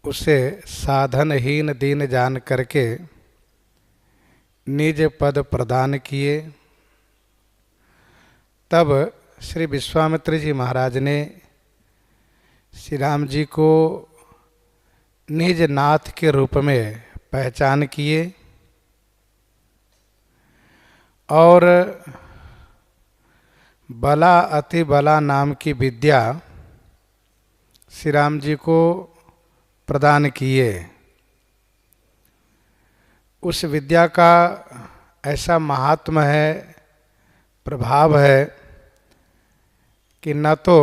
उसे साधनहीन दीन जान करके निज पद प्रदान किए। तब श्री विश्वामित्र जी महाराज ने श्री राम जी को निज नाथ के रूप में पहचान किए और बला अति बला नाम की विद्या श्री राम जी को प्रदान किए। उस विद्या का ऐसा महात्म है, प्रभाव है कि न तो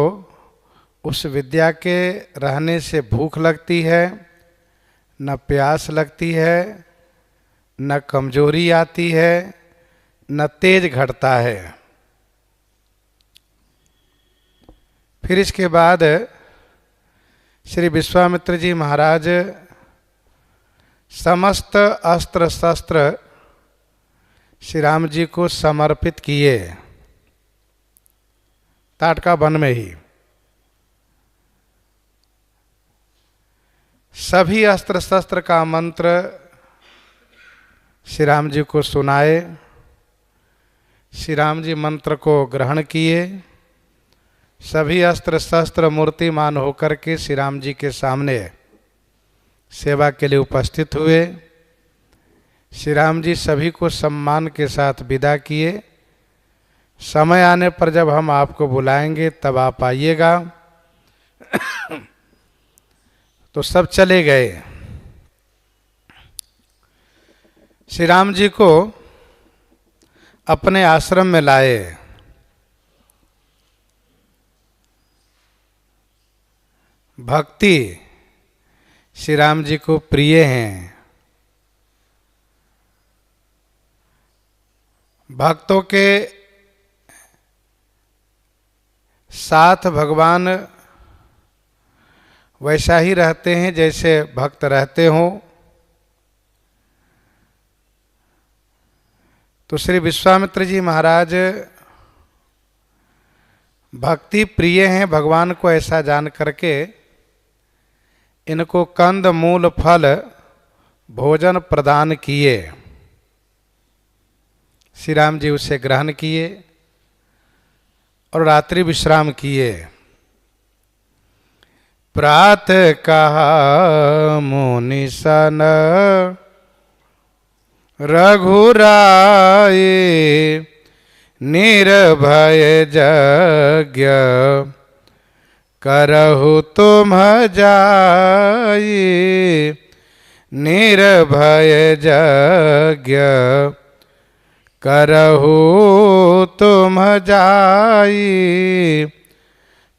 उस विद्या के रहने से भूख लगती है, न प्यास लगती है, न कमजोरी आती है, न तेज घटता है। फिर इसके बाद श्री विश्वामित्र जी महाराज समस्त अस्त्र शस्त्र श्री राम जी को समर्पित किए, ताटका वन में ही। सभी अस्त्र शस्त्र का मंत्र श्री राम जी को सुनाए। श्री राम जी मंत्र को ग्रहण किए। सभी अस्त्र शस्त्र मूर्तिमान होकर के श्री राम जी के सामने सेवा के लिए उपस्थित हुए। श्री राम जी सभी को सम्मान के साथ विदा किए। समय आने पर जब हम आपको बुलाएंगे तब आप आइएगा। तो सब चले गए। श्री राम जी को अपने आश्रम में लाए। भक्ति श्री राम जी को प्रिय हैं। भक्तों के साथ भगवान वैसा ही रहते हैं जैसे भक्त रहते हों। तो श्री विश्वामित्र जी महाराज भक्ति प्रिय हैं। भगवान को ऐसा जान करके इनको कंद मूल फल भोजन प्रदान किए। श्री राम जी उसे ग्रहण किए और रात्रि विश्राम किए। प्रातः कहा मुनि सन रघुराई, निर्भय यज्ञ करहु तुम जाई। निर्भय यज्ञ करहु तुम जाई।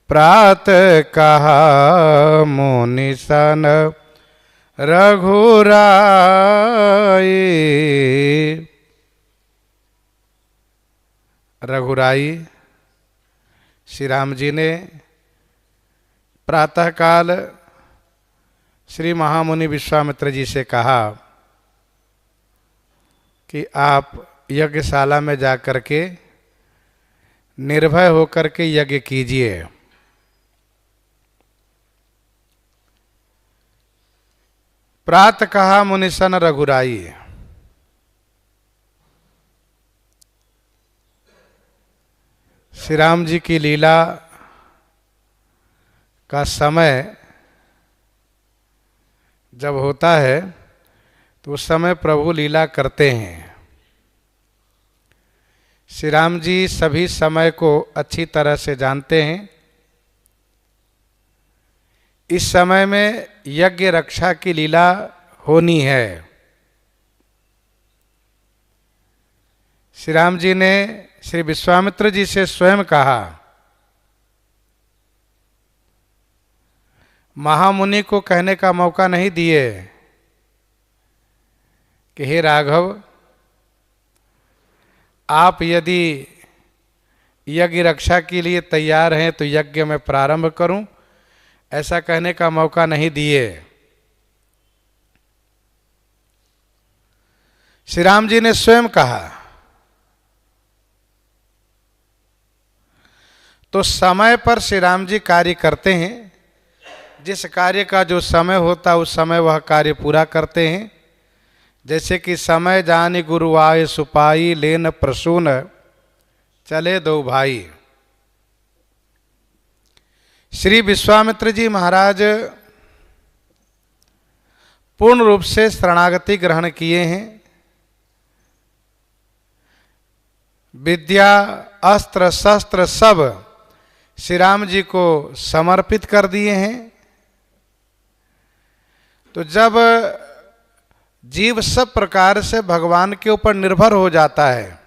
प्रातः कहा मुनि सन रघुराई। रघुराई श्री राम जी ने प्रातःकाल श्री महामुनि विश्वामित्र जी से कहा कि आप यज्ञशाला में जाकर के निर्भय होकर के यज्ञ कीजिए। प्रातः कहा मुनि सन रघुराई। श्री राम जी की लीला का समय जब होता है तो उस समय प्रभु लीला करते हैं। श्री राम जी सभी समय को अच्छी तरह से जानते हैं। इस समय में यज्ञ रक्षा की लीला होनी है। श्री राम जी ने श्री विश्वामित्र जी से स्वयं कहा, महामुनि को कहने का मौका नहीं दिए कि हे राघव, आप यदि यज्ञ रक्षा के लिए तैयार हैं तो यज्ञ में प्रारंभ करूं, ऐसा कहने का मौका नहीं दिए। श्री राम जी ने स्वयं कहा। तो समय पर श्री राम जी कार्य करते हैं। जिस कार्य का जो समय होता है उस समय वह कार्य पूरा करते हैं। जैसे कि समय जानि गुरु आए सुपाई, लेन प्रसून चले दो भाई। श्री विश्वामित्र जी महाराज पूर्ण रूप से शरणागति ग्रहण किए हैं। विद्या, अस्त्र, शस्त्र सब श्री राम जी को समर्पित कर दिए हैं। तो जब जीव सब प्रकार से भगवान के ऊपर निर्भर हो जाता है,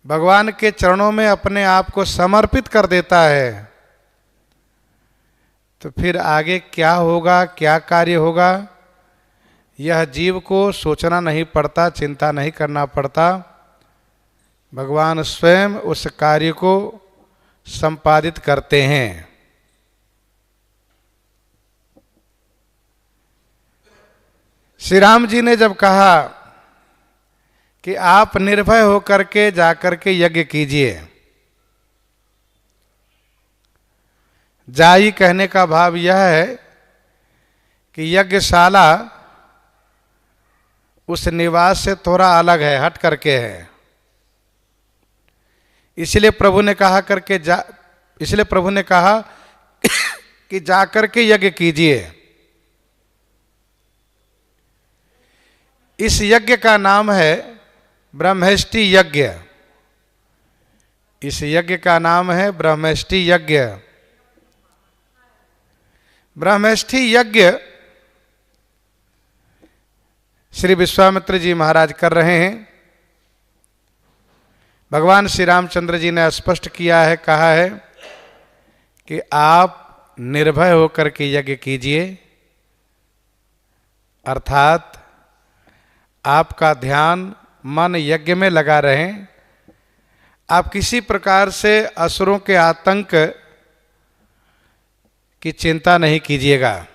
भगवान के चरणों में अपने आप को समर्पित कर देता है, तो फिर आगे क्या होगा, क्या कार्य होगा, यह जीव को सोचना नहीं पड़ता, चिंता नहीं करना पड़ता। भगवान स्वयं उस कार्य को संपादित करते हैं। श्री राम जी ने जब कहा कि आप निर्भय होकर के जाकर के यज्ञ कीजिए, जाई कहने का भाव यह है कि यज्ञशाला उस निवास से थोड़ा अलग है, हट करके है। इसलिए प्रभु ने कहा कि जाकर के यज्ञ कीजिए। इस यज्ञ का नाम है ब्रह्मेष्टि यज्ञ। इस यज्ञ का नाम है ब्रह्मेष्टि यज्ञ। ब्रह्मेष्टि यज्ञ श्री विश्वामित्र जी महाराज कर रहे हैं। भगवान श्री रामचंद्र जी ने स्पष्ट किया है, कहा है कि आप निर्भय होकर के यज्ञ कीजिए, अर्थात आपका ध्यान मन यज्ञ में लगा रहे। आप किसी प्रकार से असुरों के आतंक की चिंता नहीं कीजिएगा।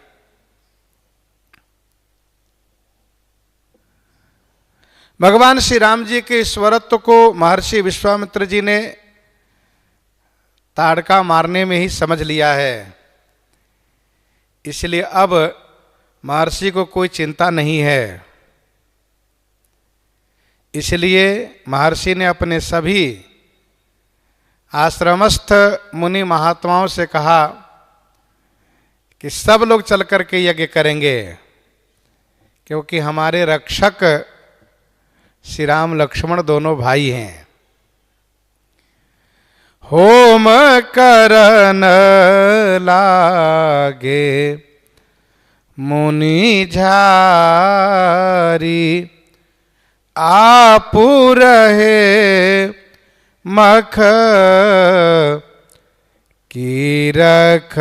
भगवान श्री राम जी के ईश्वरत्व को महर्षि विश्वामित्र जी ने ताड़का मारने में ही समझ लिया है। इसलिए अब महर्षि को कोई चिंता नहीं है। इसलिए महर्षि ने अपने सभी आश्रमस्थ मुनि महात्माओं से कहा कि सब लोग चल कर के यज्ञ करेंगे, क्योंकि हमारे रक्षक श्री राम लक्ष्मण दोनों भाई हैं। होम करन लागे मुनि झारी, आपु रहे मख की रखवारी।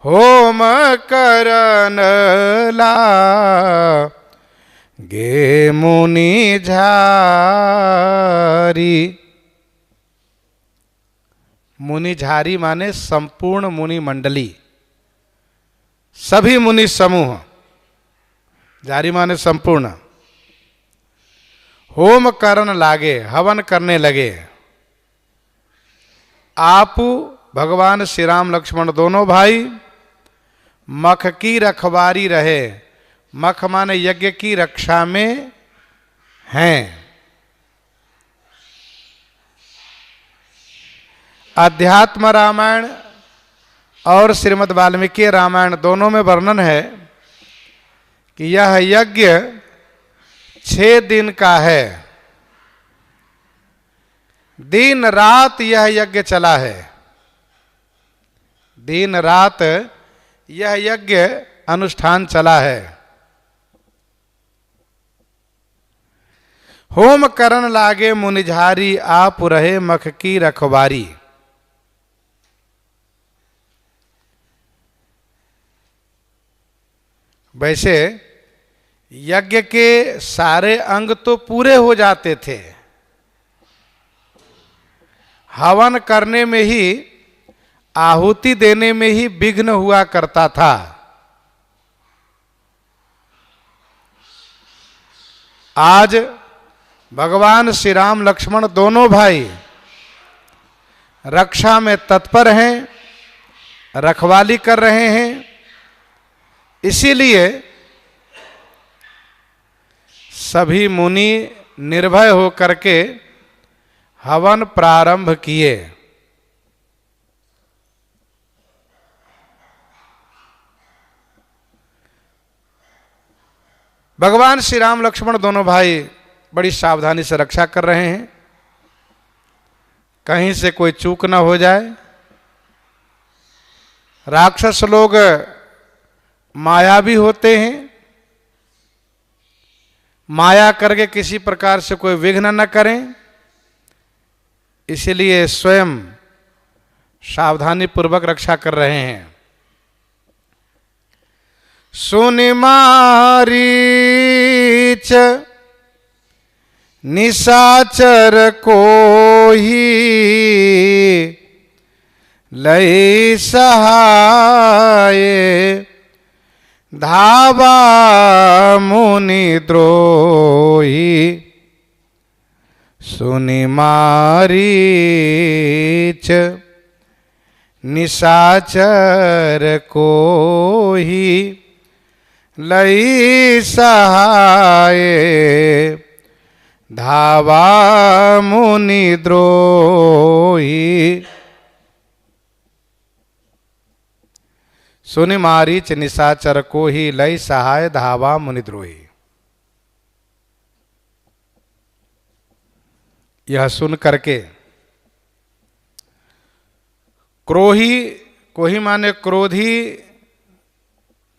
होम करन लागे मुनि झारी। मुनि झारी माने संपूर्ण मुनि मंडली, सभी मुनि समूह। झारी माने संपूर्ण। होम करन लागे, हवन करने लगे। आप भगवान श्री राम लक्ष्मण दोनों भाई मख की रखवारी रहे। मख माने यज्ञ की रक्षा में हैं। अध्यात्म रामायण और श्रीमद् वाल्मीकि रामायण दोनों में वर्णन है कि यह यज्ञ 6 दिन का है। दिन रात यह यज्ञ चला है। दिन रात यह यज्ञ अनुष्ठान चला है। होम करन लागे मुनिझारी, आप रहे मख की रखवारी। वैसे यज्ञ के सारे अंग तो पूरे हो जाते थे, हवन करने में ही, आहुति देने में ही विघ्न हुआ करता था। आज भगवान श्री राम लक्ष्मण दोनों भाई रक्षा में तत्पर हैं, रखवाली कर रहे हैं। इसीलिए सभी मुनि निर्भय होकर के हवन प्रारंभ किए। भगवान श्री राम लक्ष्मण दोनों भाई बड़ी सावधानी से रक्षा कर रहे हैं, कहीं से कोई चूक ना हो जाए। राक्षस लोग मायावी होते हैं, माया करके किसी प्रकार से कोई विघ्न न करें, इसलिए स्वयं सावधानी पूर्वक रक्षा कर रहे हैं। सुनि मारीच निशाचर कोहि लई सहाय धावा मुनि द्रोही। सुनि मारीच निशाचर कोहि लई सहाय धावा मुनि द्रोही। सुनि मारीच निशाचर कोहि लई सहाय धावा मुनि द्रोही। यह सुन करके क्रोही, कोही माने क्रोधी,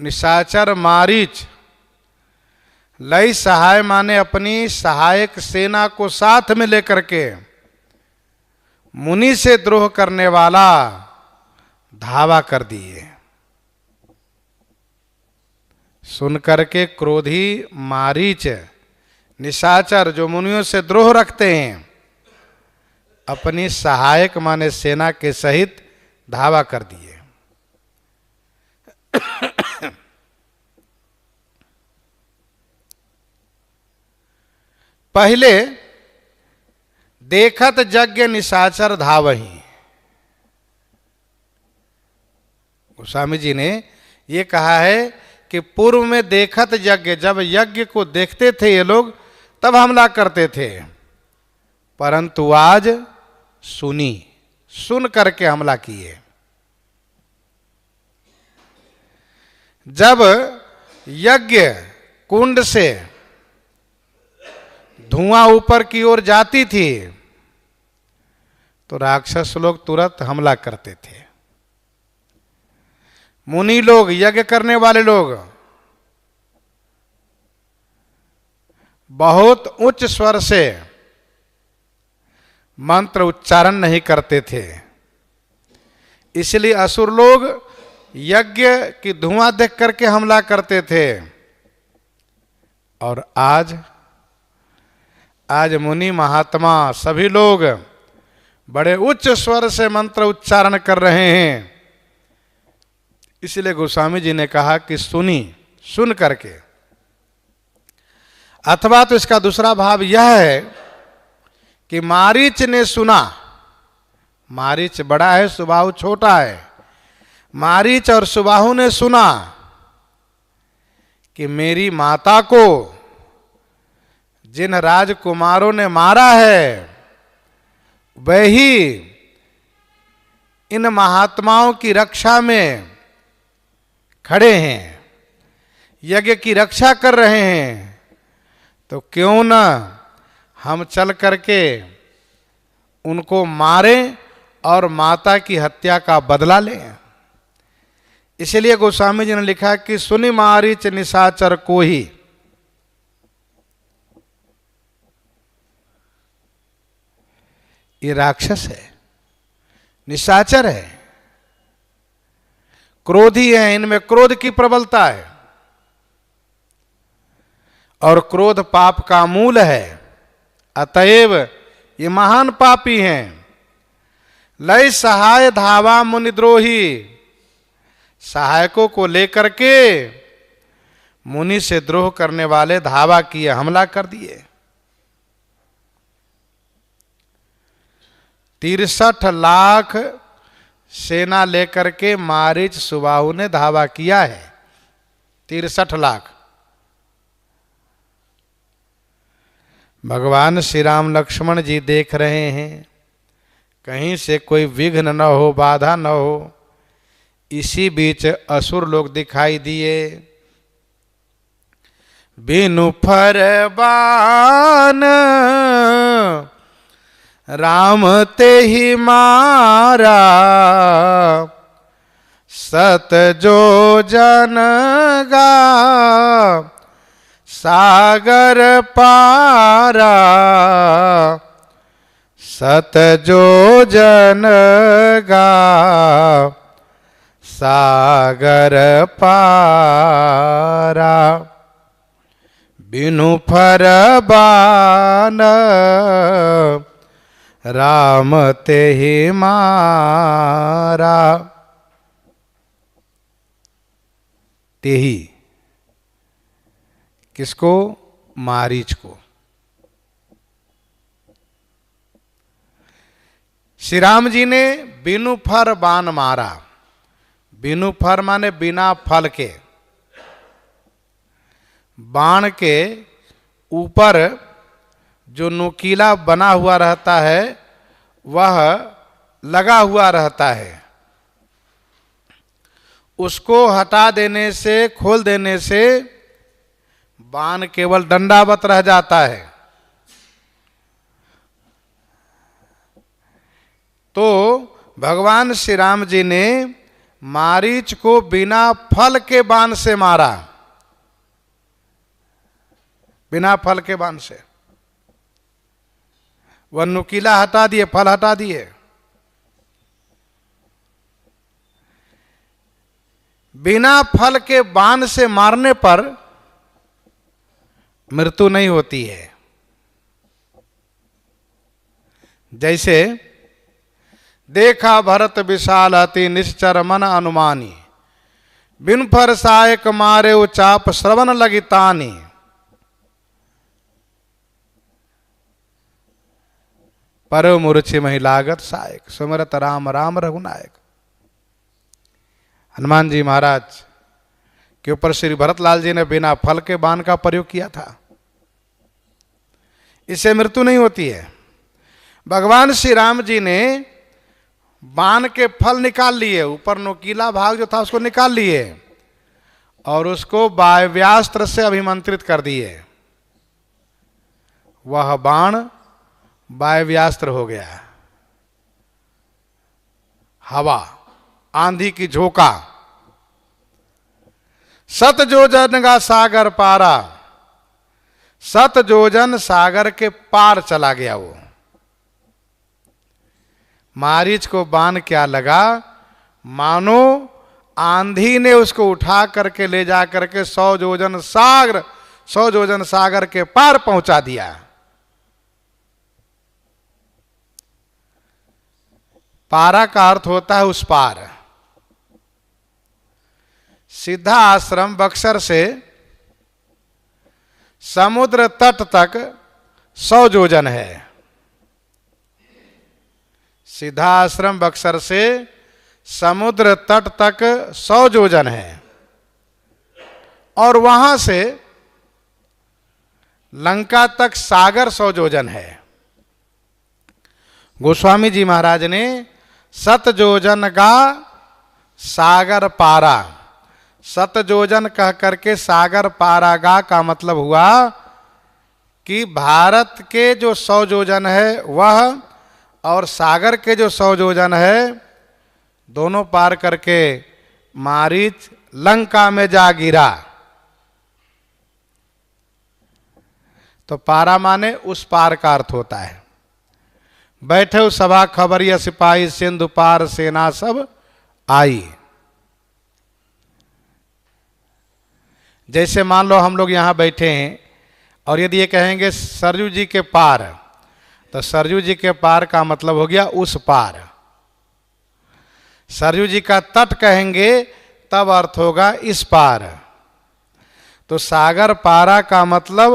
निशाचर मारीच, लई सहाय माने अपनी सहायक सेना को साथ में लेकर के मुनि से द्रोह करने वाला धावा कर दिए। सुन करके क्रोधी मारीच निशाचर जो मुनियों से द्रोह रखते हैं, अपनी सहायक माने सेना के सहित धावा कर दिए। पहले देखत यज्ञ निशाचर धावही। गोस्वामी जी ने ये कहा है कि पूर्व में देखत यज्ञ, जब यज्ञ को देखते थे ये लोग तब हमला करते थे, परंतु आज सुन करके हमला किए। जब यज्ञ कुंड से धुआं ऊपर की ओर जाती थी तो राक्षस लोग तुरंत हमला करते थे। मुनि लोग, यज्ञ करने वाले लोग बहुत उच्च स्वर से मंत्र उच्चारण नहीं करते थे, इसलिए असुर लोग यज्ञ की धुआं देख करके हमला करते थे। और आज मुनि महात्मा सभी लोग बड़े उच्च स्वर से मंत्र उच्चारण कर रहे हैं। इसलिए गोस्वामी जी ने कहा कि सुन करके, अथवा तो इसका दूसरा भाव यह है कि मारीच ने सुना। मारीच बड़ा है, सुबाहु छोटा है। मारीच और सुबाहु ने सुना कि मेरी माता को जिन राजकुमारों ने मारा है वही इन महात्माओं की रक्षा में खड़े हैं, यज्ञ की रक्षा कर रहे हैं, तो क्यों न हम चल करके उनको मारें और माता की हत्या का बदला लें। इसलिए गोस्वामी जी ने लिखा कि सुनि मारीच निशाचर कोहि। ये राक्षस है, निशाचर है, क्रोधी है, इनमें क्रोध की प्रबलता है और क्रोध पाप का मूल है। अतएव ये महान पापी हैं। लय सहाय धावा मुनिद्रोही, सहायकों को लेकर के मुनि से द्रोह करने वाले धावा किए, हमला कर दिए। 63 लाख सेना लेकर के मारीच सुबाहु ने धावा किया है। 63 लाख। भगवान श्री राम लक्ष्मण जी देख रहे हैं कहीं से कोई विघ्न न हो, बाधा न हो। इसी बीच असुर लोग दिखाई दिए। बिनु फरमान राम ते ही मारा, सत जो जन गा सागर पारा, सत जो जन गा सागर पारा। बिनु फरमान राम ते ही मारा। ते ही किसको? मारीच को। श्री राम जी ने बिनु फर बाण मारा। बिनु फर माने बिना फल के। बाण के ऊपर जो नुकीला बना हुआ रहता है वह लगा हुआ रहता है, उसको हटा देने से, खोल देने से बाण केवल दंडावत रह जाता है। तो भगवान श्री राम जी ने मारीच को बिना फल के बाण से मारा। बिना फल के बाण से। वह नुकीला हटा दिए, फल हटा दिए। बिना फल के बाण से मारने पर मृत्यु नहीं होती है। जैसे देखा भरत विशाल अति निश्चर मन अनुमानी, बिन फर सायक मारे उचाप श्रवण लगितानी। पर मूर्छि महिलागत सायक, सुमरत राम राम रघुनायक। हनुमान जी महाराज के ऊपर श्री भरतलाल जी ने बिना फल के बाण का प्रयोग किया था। इससे मृत्यु नहीं होती है। भगवान श्री राम जी ने बाण के फल निकाल लिए, ऊपर नुकीला भाग जो था उसको निकाल लिए और उसको वायव्यास्त्र से अभिमंत्रित कर दिए। वह बाण वायव्यास्त्र हो गया। हवा, आंधी की झोंका। सत जोजन का सागर पारा, सत जोजन सागर के पार चला गया वो। मारीच को बाण क्या लगा, मानो आंधी ने उसको उठा करके ले जा करके 100 जोजन सागर के पार पहुंचा दिया। पारा का अर्थ होता है उस पार। सिद्धा आश्रम बक्सर से समुद्र तट तक 100 जोजन है। सिद्धा आश्रम बक्सर से समुद्र तट तक 100 जोजन है और वहां से लंका तक सागर 100 जोजन है। गोस्वामी जी महाराज ने सत जोजन का सागर पारा, सत जोजन कह करके सागर पारागा का मतलब हुआ कि भारत के जो 100 जोजन है वह और सागर के जो 100 जोजन है दोनों पार करके मारीच लंका में जा गिरा। तो पारा माने उस पार का अर्थ होता है। बैठे सभा खबरिया सिपाही, सिंधु पार सेना सब आई। जैसे मान लो हम लोग यहां बैठे हैं और यदि ये कहेंगे सरजू जी के पार, तो सरजू जी के पार का मतलब हो गया उस पार। सरजू जी का तट कहेंगे तब अर्थ होगा इस पार। तो सागर पारा का मतलब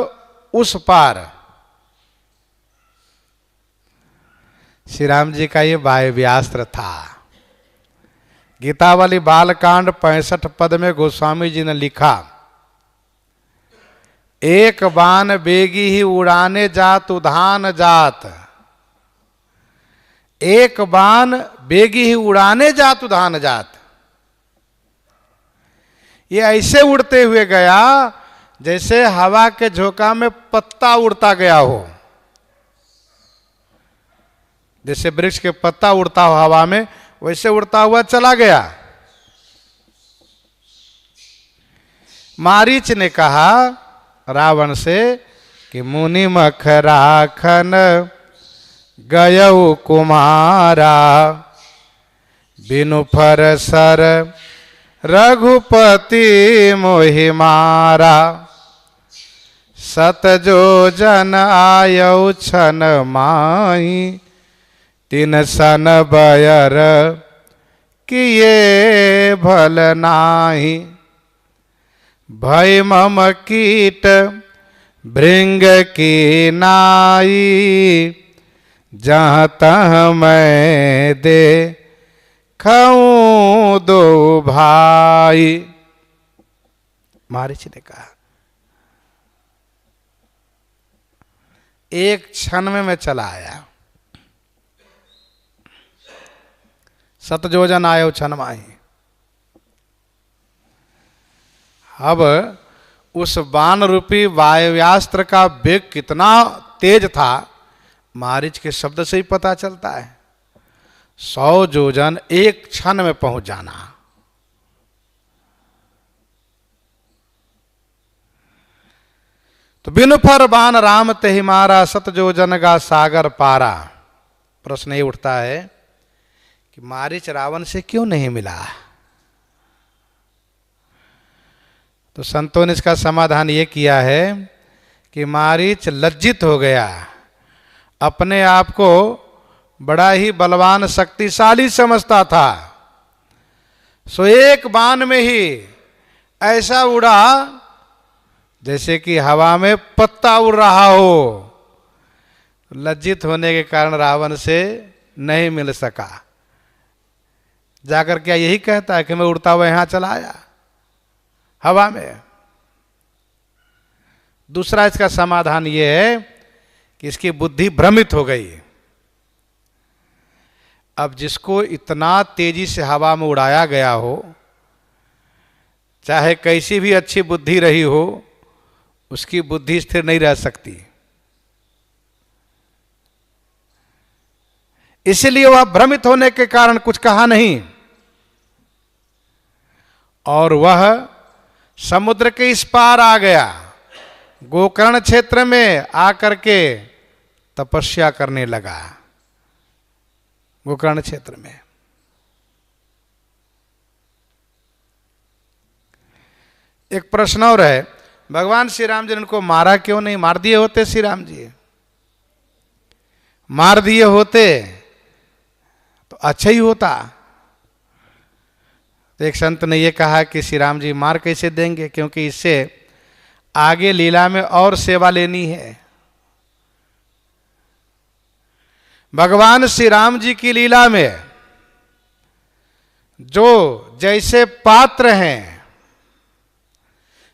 उस पार। श्री राम जी का ये वायव्यास्त्र था। गीतावली बालकांड 65 पद में गोस्वामी जी ने लिखा, एक बाण बेगी ही उड़ाने जात उधान जात। एक बाण बेगी ही उड़ाने जात उधान जात। ये ऐसे उड़ते हुए गया जैसे हवा के झोंका में पत्ता उड़ता गया हो, जैसे वृक्ष के पत्ता उड़ता हो हवा में, वैसे उड़ता हुआ चला गया। मारीच ने कहा रावण से कि मुनि मख राखन गयऊ कुमारा, बिनु फर सर रघुपति मोहि मारा। सत जो जन आयऊ छन माही, तिन सन बयर किए भल नाही। भय मम कीट भृंग की नाई, जहाँ तह मैं दे खाऊं दो भाई। मारीच ने कहा एक क्षण में मैं चला आया। सतजोजन आयो छन माही। अब उस बाण रूपी वायव्यास्त्र का वेग कितना तेज था, मारीच के शब्द से ही पता चलता है। 100 जोजन एक क्षण में पहुंच जाना। तो बिनु फर बाण राम तेहि मारा, सत जोजन गा सागर पारा। प्रश्न ये उठता है कि मारीच रावण से क्यों नहीं मिला? तो संतों ने इसका समाधान ये किया है कि मारीच लज्जित हो गया, अपने आप को बड़ा ही बलवान शक्तिशाली समझता था। सो एक बाण में ही ऐसा उड़ा जैसे कि हवा में पत्ता उड़ रहा हो। लज्जित होने के कारण रावण से नहीं मिल सका। जाकर क्या यही कहता है कि मैं उड़ता हुआ यहां चला आया हवा में? दूसरा इसका समाधान यह है कि इसकी बुद्धि भ्रमित हो गई। अब जिसको इतना तेजी से हवा में उड़ाया गया हो, चाहे कैसी भी अच्छी बुद्धि रही हो, उसकी बुद्धि स्थिर नहीं रह सकती। इसलिए वह भ्रमित होने के कारण कुछ कहा नहीं, और वह समुद्र के इस पार आ गया, गोकर्ण क्षेत्र में आकर के तपस्या करने लगा। गोकर्ण क्षेत्र में एक प्रश्न और है, भगवान श्री राम जी ने उनको मारा क्यों नहीं? मार दिए होते श्री राम जी, मार दिए होते तो अच्छा ही होता। तो एक संत ने यह कहा कि श्री राम जी मार कैसे देंगे, क्योंकि इससे आगे लीला में और सेवा लेनी है। भगवान श्री राम जी की लीला में जो जैसे पात्र हैं,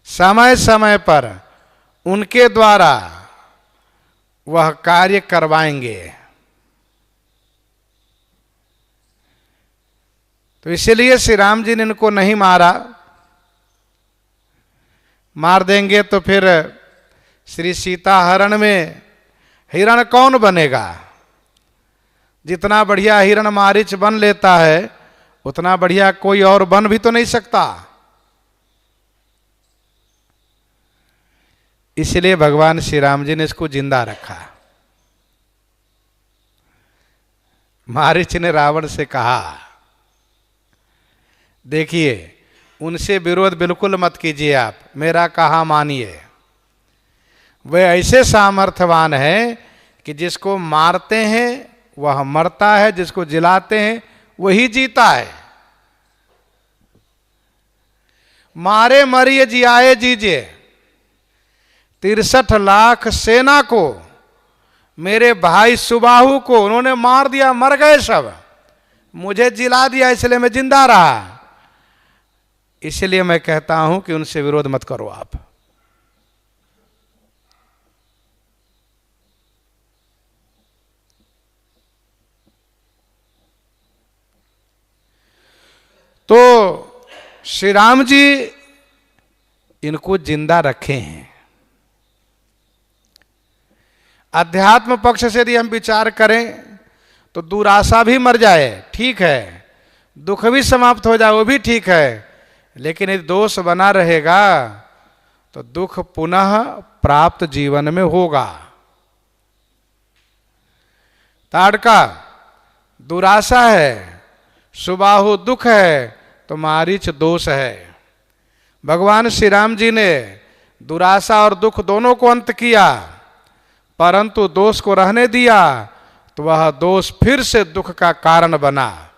समय समय पर उनके द्वारा वह कार्य करवाएंगे। तो इसलिए श्री राम जी ने इनको नहीं मारा। मार देंगे तो फिर श्री सीता हरण में हिरण कौन बनेगा? जितना बढ़िया हिरण मारीच बन लेता है, उतना बढ़िया कोई और बन भी तो नहीं सकता। इसलिए भगवान श्री राम जी ने इसको जिंदा रखा। मारीच ने रावण से कहा, देखिए उनसे विरोध बिल्कुल मत कीजिए, आप मेरा कहा मानिए। वे ऐसे सामर्थ्यवान हैं कि जिसको मारते हैं वह मरता है, जिसको जिलाते हैं वही जीता है। मारे मरिए जियाए जीजिए, 63 लाख सेना को मेरे भाई सुबाहु को उन्होंने मार दिया, मर गए सब, मुझे जिला दिया इसलिए मैं जिंदा रहा। इसलिए मैं कहता हूं कि उनसे विरोध मत करो आप। तो श्री राम जी इनको जिंदा रखे हैं। अध्यात्म पक्ष से यदि हम विचार करें तो दुराशा भी मर जाए ठीक है, दुख भी समाप्त हो जाए वो भी ठीक है, लेकिन यदि दोष बना रहेगा तो दुख पुनः प्राप्त जीवन में होगा। ताड़का दुराशा है, सुबाहु दुख है, तो मारीच दोष है। भगवान श्री राम जी ने दुराशा और दुख दोनों को अंत किया, परंतु दोष को रहने दिया तो वह दोष फिर से दुख का कारण बना।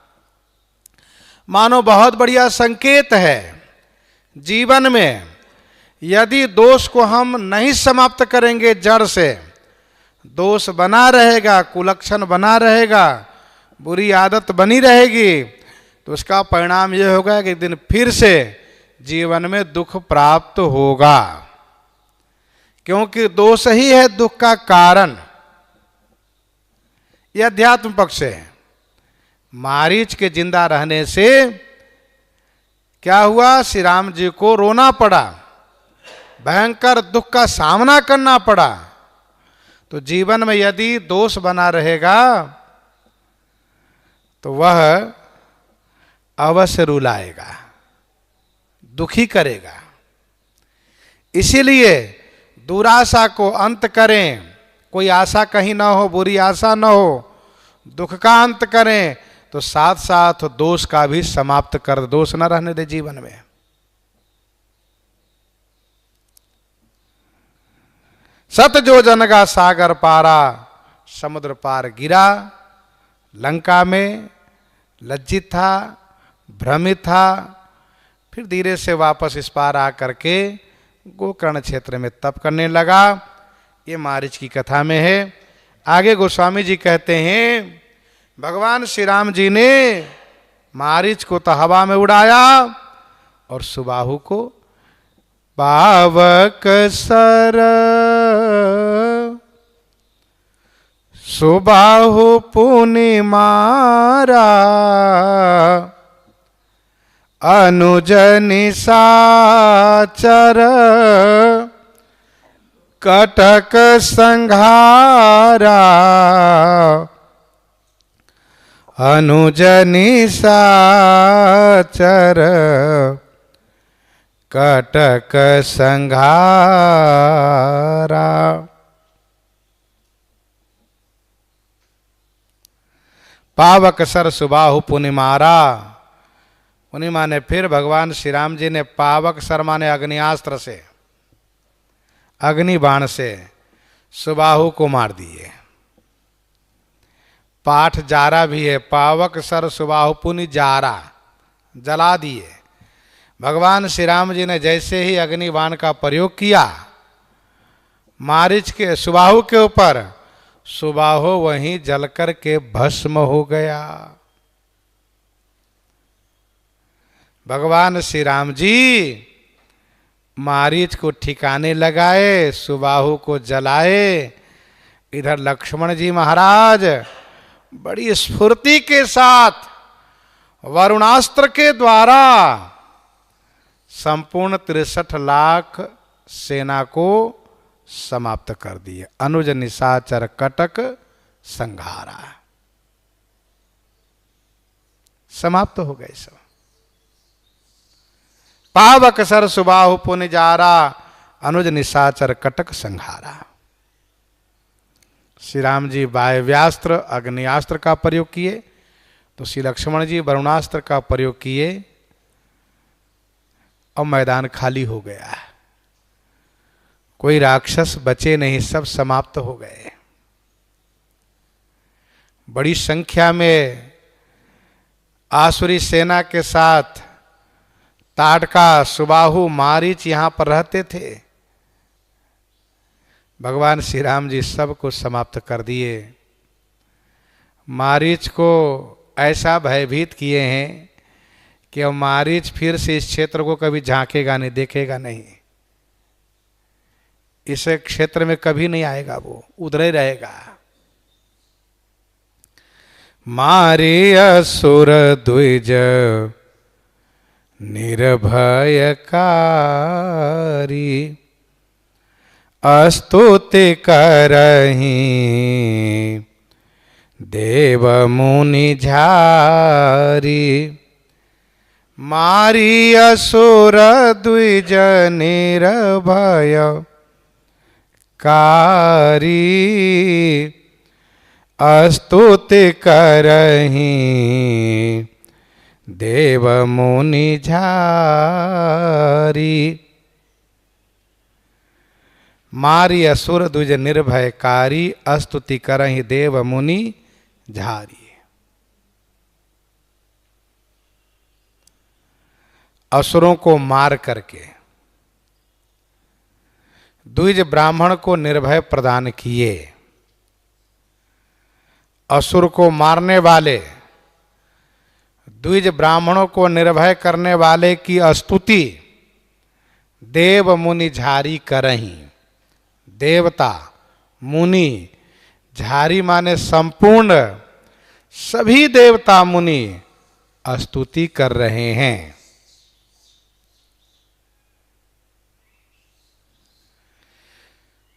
मानो बहुत बढ़िया संकेत है जीवन में, यदि दोष को हम नहीं समाप्त करेंगे जड़ से, दोष बना रहेगा, कुलक्षण बना रहेगा, बुरी आदत बनी रहेगी, तो उसका परिणाम यह होगा कि एक दिन फिर से जीवन में दुख प्राप्त होगा, क्योंकि दोष ही है दुख का कारण। यह अध्यात्म पक्ष है। मारीच के जिंदा रहने से क्या हुआ, श्री राम जी को रोना पड़ा, भयंकर दुख का सामना करना पड़ा। तो जीवन में यदि दोष बना रहेगा तो वह अवश्य रुलाएगा, दुखी करेगा। इसीलिए दुराशा को अंत करें, कोई आशा कहीं ना हो, बुरी आशा ना हो, दुख का अंत करें, तो साथ साथ दोष का भी समाप्त कर, दोष न रहने दे जीवन में। सत जो जनगा सागर पारा, समुद्र पार गिरा, लंका में लज्जित था, भ्रमित था, फिर धीरे से वापस इस पार आकर के गोकर्ण क्षेत्र में तप करने लगा। ये मारीच की कथा में है। आगे गोस्वामी जी कहते हैं, भगवान श्री राम जी ने मारीच को तो हवा में उड़ाया और सुबाहु को पावक सर सुबाहु पुनि मारा, अनुज निशाचर कटक संघारा, अनुज निशाचर कटक संघारा। पावक सर सुबाहु पुनि मारा। पुनि माने फिर भगवान श्री राम जी ने पावक सर माने अग्नियास्त्र से, अग्नि बाण से सुबाहु को मार दिए। पाठ जारा भी है, पावक सर सुबाहु पुनि जारा, जला दिए। भगवान श्री राम जी ने जैसे ही अग्नि बाण का प्रयोग किया मारीच के सुबाहु के ऊपर, सुबाहु वहीं जलकर के भस्म हो गया। भगवान श्री राम जी मारीच को ठिकाने लगाए, सुबाहु को जलाए। इधर लक्ष्मण जी महाराज बड़ी स्फूर्ति के साथ वरुणास्त्र के द्वारा संपूर्ण 63 लाख सेना को समाप्त कर दिए। अनुज निशाचर कटक संघारा, समाप्त हो गए सब। पावक सर सुबाहु पुनि जारा, अनुज निशाचर कटक संघारा। श्री राम जी वायव्यास्त्र अग्नियास्त्र का प्रयोग किए, तो श्री लक्ष्मण जी वरुणास्त्र का प्रयोग किए और मैदान खाली हो गया। कोई राक्षस बचे नहीं, सब समाप्त हो गए। बड़ी संख्या में आसुरी सेना के साथ ताड़का, सुबाहु, मारीच यहां पर रहते थे। भगवान श्री राम जी सबको समाप्त कर दिए। मारीच को ऐसा भयभीत किए हैं कि अब मारीच फिर से इस क्षेत्र को कभी झांकेगा नहीं, देखेगा नहीं, इस क्षेत्र में कभी नहीं आएगा, वो उधर ही रहेगा। मारे असुर द्विज निर्भयकारी, स्तुति करहि देव मुनि झारी। मारी असुर द्विज निर्भय कारी, स्तुति करहि देव मुनि झारी। मारी असुर द्विज निर्भयकारी, स्तुति करहि देव मुनि झारी। असुरों को मार करके द्विज ब्राह्मण को निर्भय प्रदान किए। असुर को मारने वाले द्विज ब्राह्मणों को निर्भय करने वाले की स्तुति देव मुनि झारी करहीं। देवता मुनि, झारी माने संपूर्ण, सभी देवता मुनि स्तुति कर रहे हैं।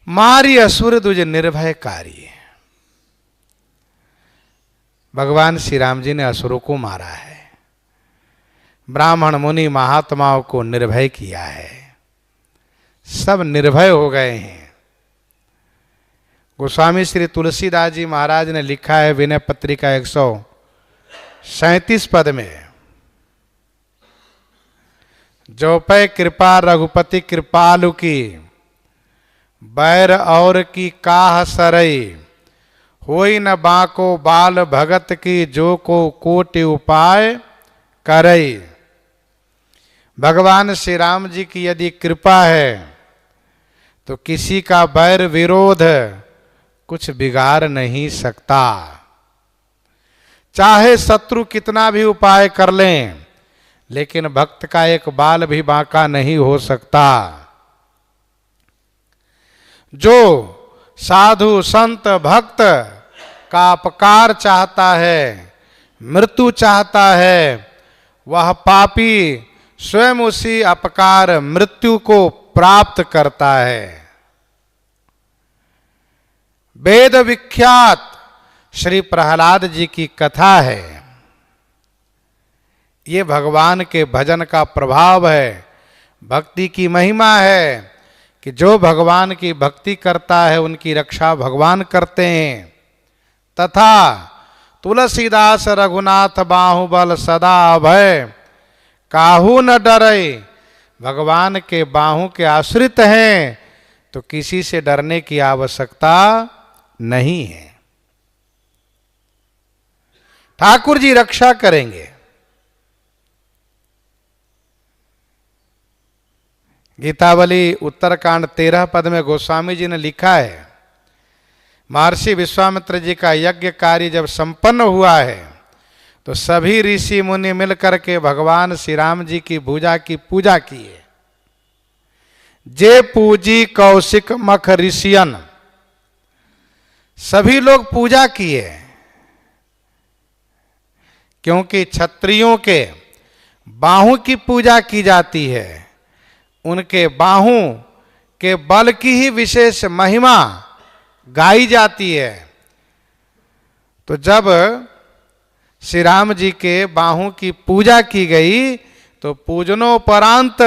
मारी असुर द्विज निर्भयकारी। भगवान श्री राम जी ने असुरों को मारा है, ब्राह्मण मुनि महात्माओं को निर्भय किया है, सब निर्भय हो गए हैं। गोस्वामी श्री तुलसीदास जी महाराज ने लिखा है विनय पत्रिका 137 पद में, जो पै कृपा रघुपति कृपालु की, बैर और की काह सरई, होई न बाको बाल भगत की, जो को कोटि उपाय करई। भगवान श्री राम जी की यदि कृपा है तो किसी का बैर विरोध कुछ बिगाड़ नहीं सकता। चाहे शत्रु कितना भी उपाय कर लें, लेकिन भक्त का एक बाल भी बांका नहीं हो सकता। जो साधु संत भक्त का अपकार चाहता है, मृत्यु चाहता है, वह पापी स्वयं उसी अपकार मृत्यु को प्राप्त करता है। वेद विख्यात श्री प्रहलाद जी की कथा है। ये भगवान के भजन का प्रभाव है, भक्ति की महिमा है कि जो भगवान की भक्ति करता है उनकी रक्षा भगवान करते हैं। तथा तुलसीदास रघुनाथ बाहुबल सदा अभय, काहू न डरे। भगवान के बाहु के आश्रित हैं तो किसी से डरने की आवश्यकता नहीं है। ठाकुर जी रक्षा करेंगे। गीतावली उत्तरकांड 13 पद में गोस्वामी जी ने लिखा है, महर्षि विश्वामित्र जी का यज्ञ कार्य जब संपन्न हुआ है तो सभी ऋषि मुनि मिलकर के भगवान श्री राम जी की भुजा की पूजा किए। जे पूजी कौशिक मख ऋषियन, सभी लोग पूजा किए, क्योंकि क्षत्रियों के बाहु की पूजा की जाती है। उनके बाहु के बल की ही विशेष महिमा गाई जाती है। तो जब श्री राम जी के बाहु की पूजा की गई तो पूजनोपरांत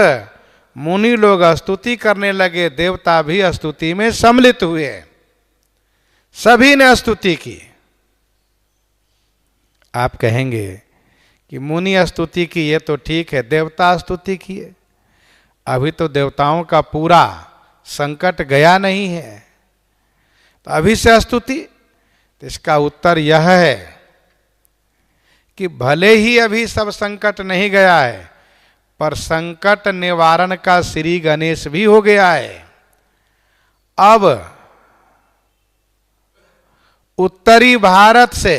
मुनि लोग स्तुति करने लगे, देवता भी स्तुति में सम्मिलित हुए, सभी ने स्तुति की। आप कहेंगे कि मुनि स्तुति की, ये तो ठीक है, देवता स्तुति किए। अभी तो देवताओं का पूरा संकट गया नहीं है, तो अभी से स्तुति। तो इसका उत्तर यह है कि भले ही अभी सब संकट नहीं गया है, पर संकट निवारण का श्री गणेश भी हो गया है। अब उत्तरी भारत से,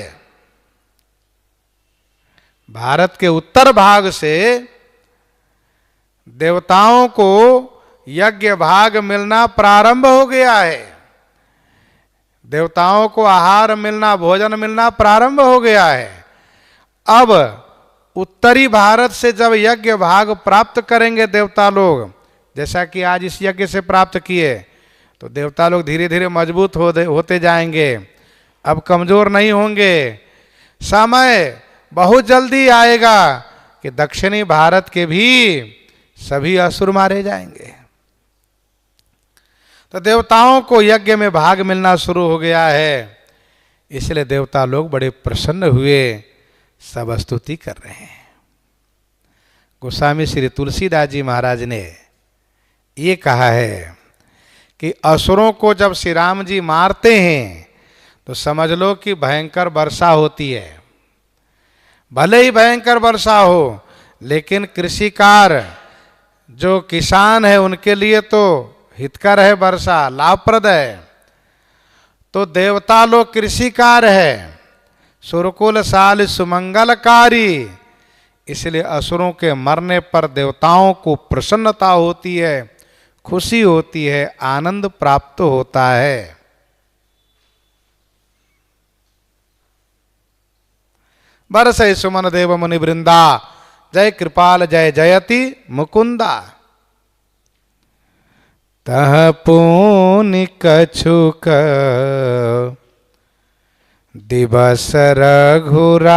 भारत के उत्तर भाग से देवताओं को यज्ञ भाग मिलना प्रारंभ हो गया है। देवताओं को आहार मिलना, भोजन मिलना प्रारंभ हो गया है। अब उत्तरी भारत से जब यज्ञ भाग प्राप्त करेंगे देवता लोग, जैसा कि आज इस यज्ञ से प्राप्त किए, तो देवता लोग धीरे धीरे मजबूत होते जाएंगे, अब कमजोर नहीं होंगे। समय बहुत जल्दी आएगा कि दक्षिणी भारत के भी सभी असुर मारे जाएंगे। तो देवताओं को यज्ञ में भाग मिलना शुरू हो गया है, इसलिए देवता लोग बड़े प्रसन्न हुए, सब स्तुति कर रहे हैं। गोस्वामी श्री तुलसीदास जी महाराज ने ये कहा है कि असुरों को जब श्री राम जी मारते हैं तो समझ लो कि भयंकर वर्षा होती है। भले ही भयंकर वर्षा हो, लेकिन कृषिकार जो किसान है उनके लिए तो हितकर है, वर्षा लाभप्रद है। तो देवता लोग कृषिकार है, सुरकुल साल सुमंगलकारी, इसलिए असुरों के मरने पर देवताओं को प्रसन्नता होती है, खुशी होती है, आनंद प्राप्त होता है। बरसै सुमन देव मुनि वृंदा, जय कृपाल जय जयति मुकुंदा। तह पूनि कछुक दिवस रघुराया,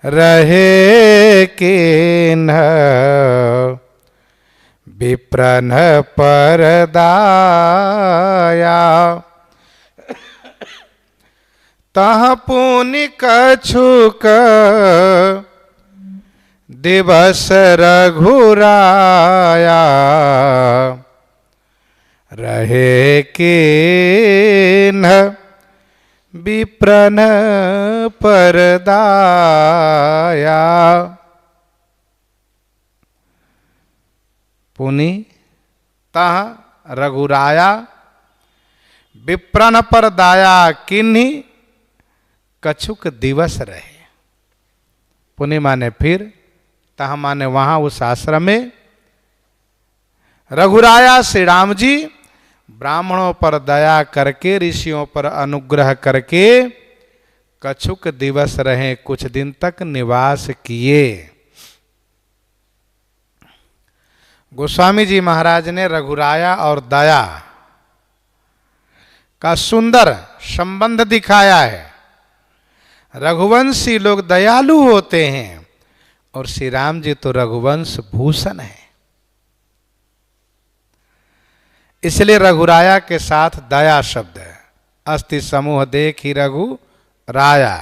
रहे किन्ह विप्रन परदाया। तह पुनि कछुक दिवस रघुराया, रहे किन्ह विप्रन परदाया। पुनि तह रघुराया, विप्रन पर दाया, किन्हीं कछुक दिवस रहे। पुनि माने फिर, तह माने वहां उस आश्रम में। रघुराया श्री राम जी ब्राह्मणों पर दया करके, ऋषियों पर अनुग्रह करके कछुक दिवस रहे, कुछ दिन तक निवास किए। गोस्वामी जी महाराज ने रघुराया और दया का सुंदर संबंध दिखाया है। रघुवंशी लोग दयालु होते हैं और श्री राम जी तो रघुवंश भूषण है, इसलिए रघुराया के साथ दया शब्द है। अस्ति समूह देखी रघु राया,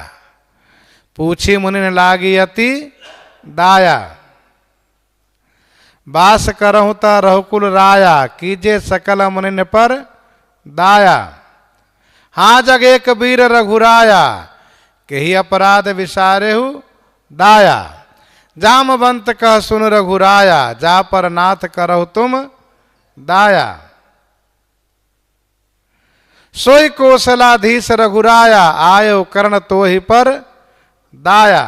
पूछी मुनि ने लागी अति दाया। बास करहु ता रघुकुल राया, कीजे सकल मुनि पर दाया। हाँ जग एक वीर रघुराया, के ही अपराध विसारेहु दाया। जामवंत कह सुन रघुराया, जा पर नाथ करहु तुम दाया। सोई कौशलाधीश रघुराया, आयो कर्ण तो ही पर दाया।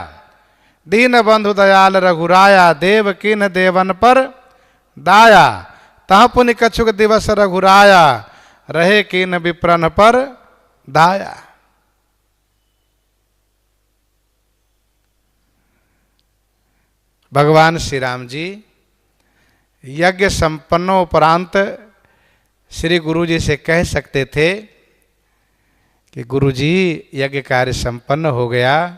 दीन बंधु दयाल रघुराया, देव किन देवन पर दाया। तह पुनि कछुक दिवस रघुराया, रहे किन विप्रन पर दाया। भगवान श्री राम जी यज्ञ संपन्नोपरांत श्री गुरु जी से कह सकते थे कि गुरु जी यज्ञ कार्य संपन्न हो गया,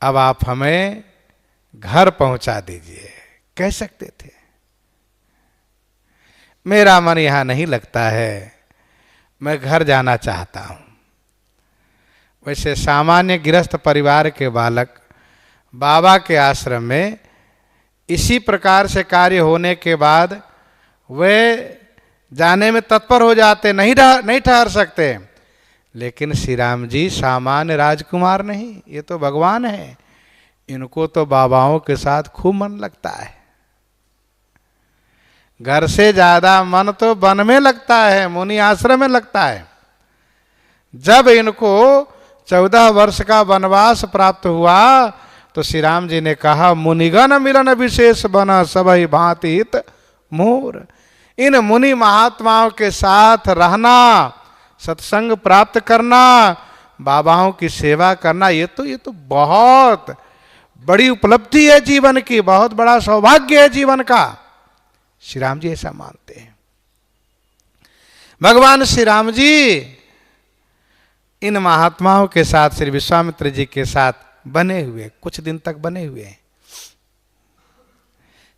अब आप हमें घर पहुंचा दीजिए, कह सकते थे। मेरा मन यहां नहीं लगता है, मैं घर जाना चाहता हूं। वैसे सामान्य गृहस्थ परिवार के बालक बाबा के आश्रम में इसी प्रकार से कार्य होने के बाद वे जाने में तत्पर हो जाते, नहीं ठहर सकते। लेकिन श्री राम जी सामान्य राजकुमार नहीं, ये तो भगवान है, इनको तो बाबाओं के साथ खूब मन लगता है। घर से ज्यादा मन तो वन में लगता है, मुनि आश्रम में लगता है। जब इनको 14 वर्ष का वनवास प्राप्त हुआ तो श्री राम जी ने कहा, मुनिगण मिलन विशेष बन सबहि भांति हित मोर। इन मुनि महात्माओं के साथ रहना, सत्संग प्राप्त करना, बाबाओं की सेवा करना, ये तो बहुत बड़ी उपलब्धि है जीवन की, बहुत बड़ा सौभाग्य है जीवन का। श्री राम जी ऐसा मानते हैं। भगवान श्री राम जी इन महात्माओं के साथ, श्री विश्वामित्र जी के साथ बने हुए, कुछ दिन तक बने हुए हैं।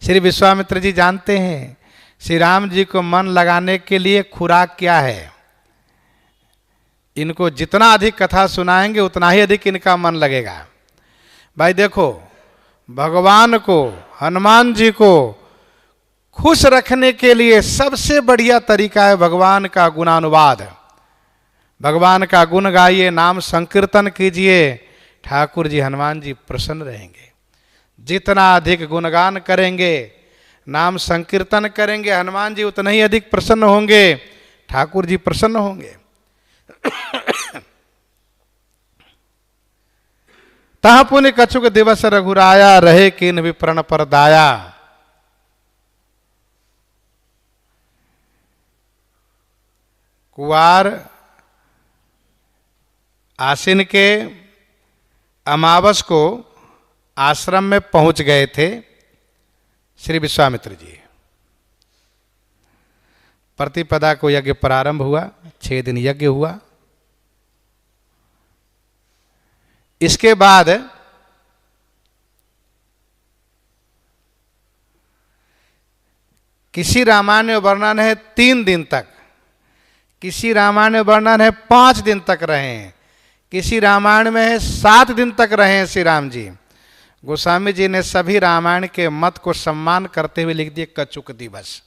श्री विश्वामित्र जी जानते हैं श्री राम जी को मन लगाने के लिए खुराक क्या है। इनको जितना अधिक कथा सुनाएंगे उतना ही अधिक इनका मन लगेगा। भाई देखो, भगवान को, हनुमान जी को खुश रखने के लिए सबसे बढ़िया तरीका है भगवान का गुणानुवाद। भगवान का गुण गाइए, नाम संकीर्तन कीजिए, ठाकुर जी हनुमान जी प्रसन्न रहेंगे। जितना अधिक गुणगान करेंगे, नाम संकीर्तन करेंगे, हनुमान जी उतना ही अधिक प्रसन्न होंगे, ठाकुर जी प्रसन्न होंगे। तह पुनि कछुक दिवस रघुराया, रहे किन विप्रण पर दाया। कुवार आश्विन के अमावस को आश्रम में पहुंच गए थे श्री विश्वामित्र जी। प्रतिपदा को यज्ञ प्रारंभ हुआ, 6 दिन यज्ञ हुआ। इसके बाद किसी रामायण में वर्णन है 3 दिन तक, किसी रामायण में वर्णन है 5 दिन तक रहे हैं, किसी रामायण में है 7 दिन तक रहे हैं श्री राम जी। गोस्वामी जी ने सभी रामायण के मत को सम्मान करते हुए लिख दिए कछुक दिवस।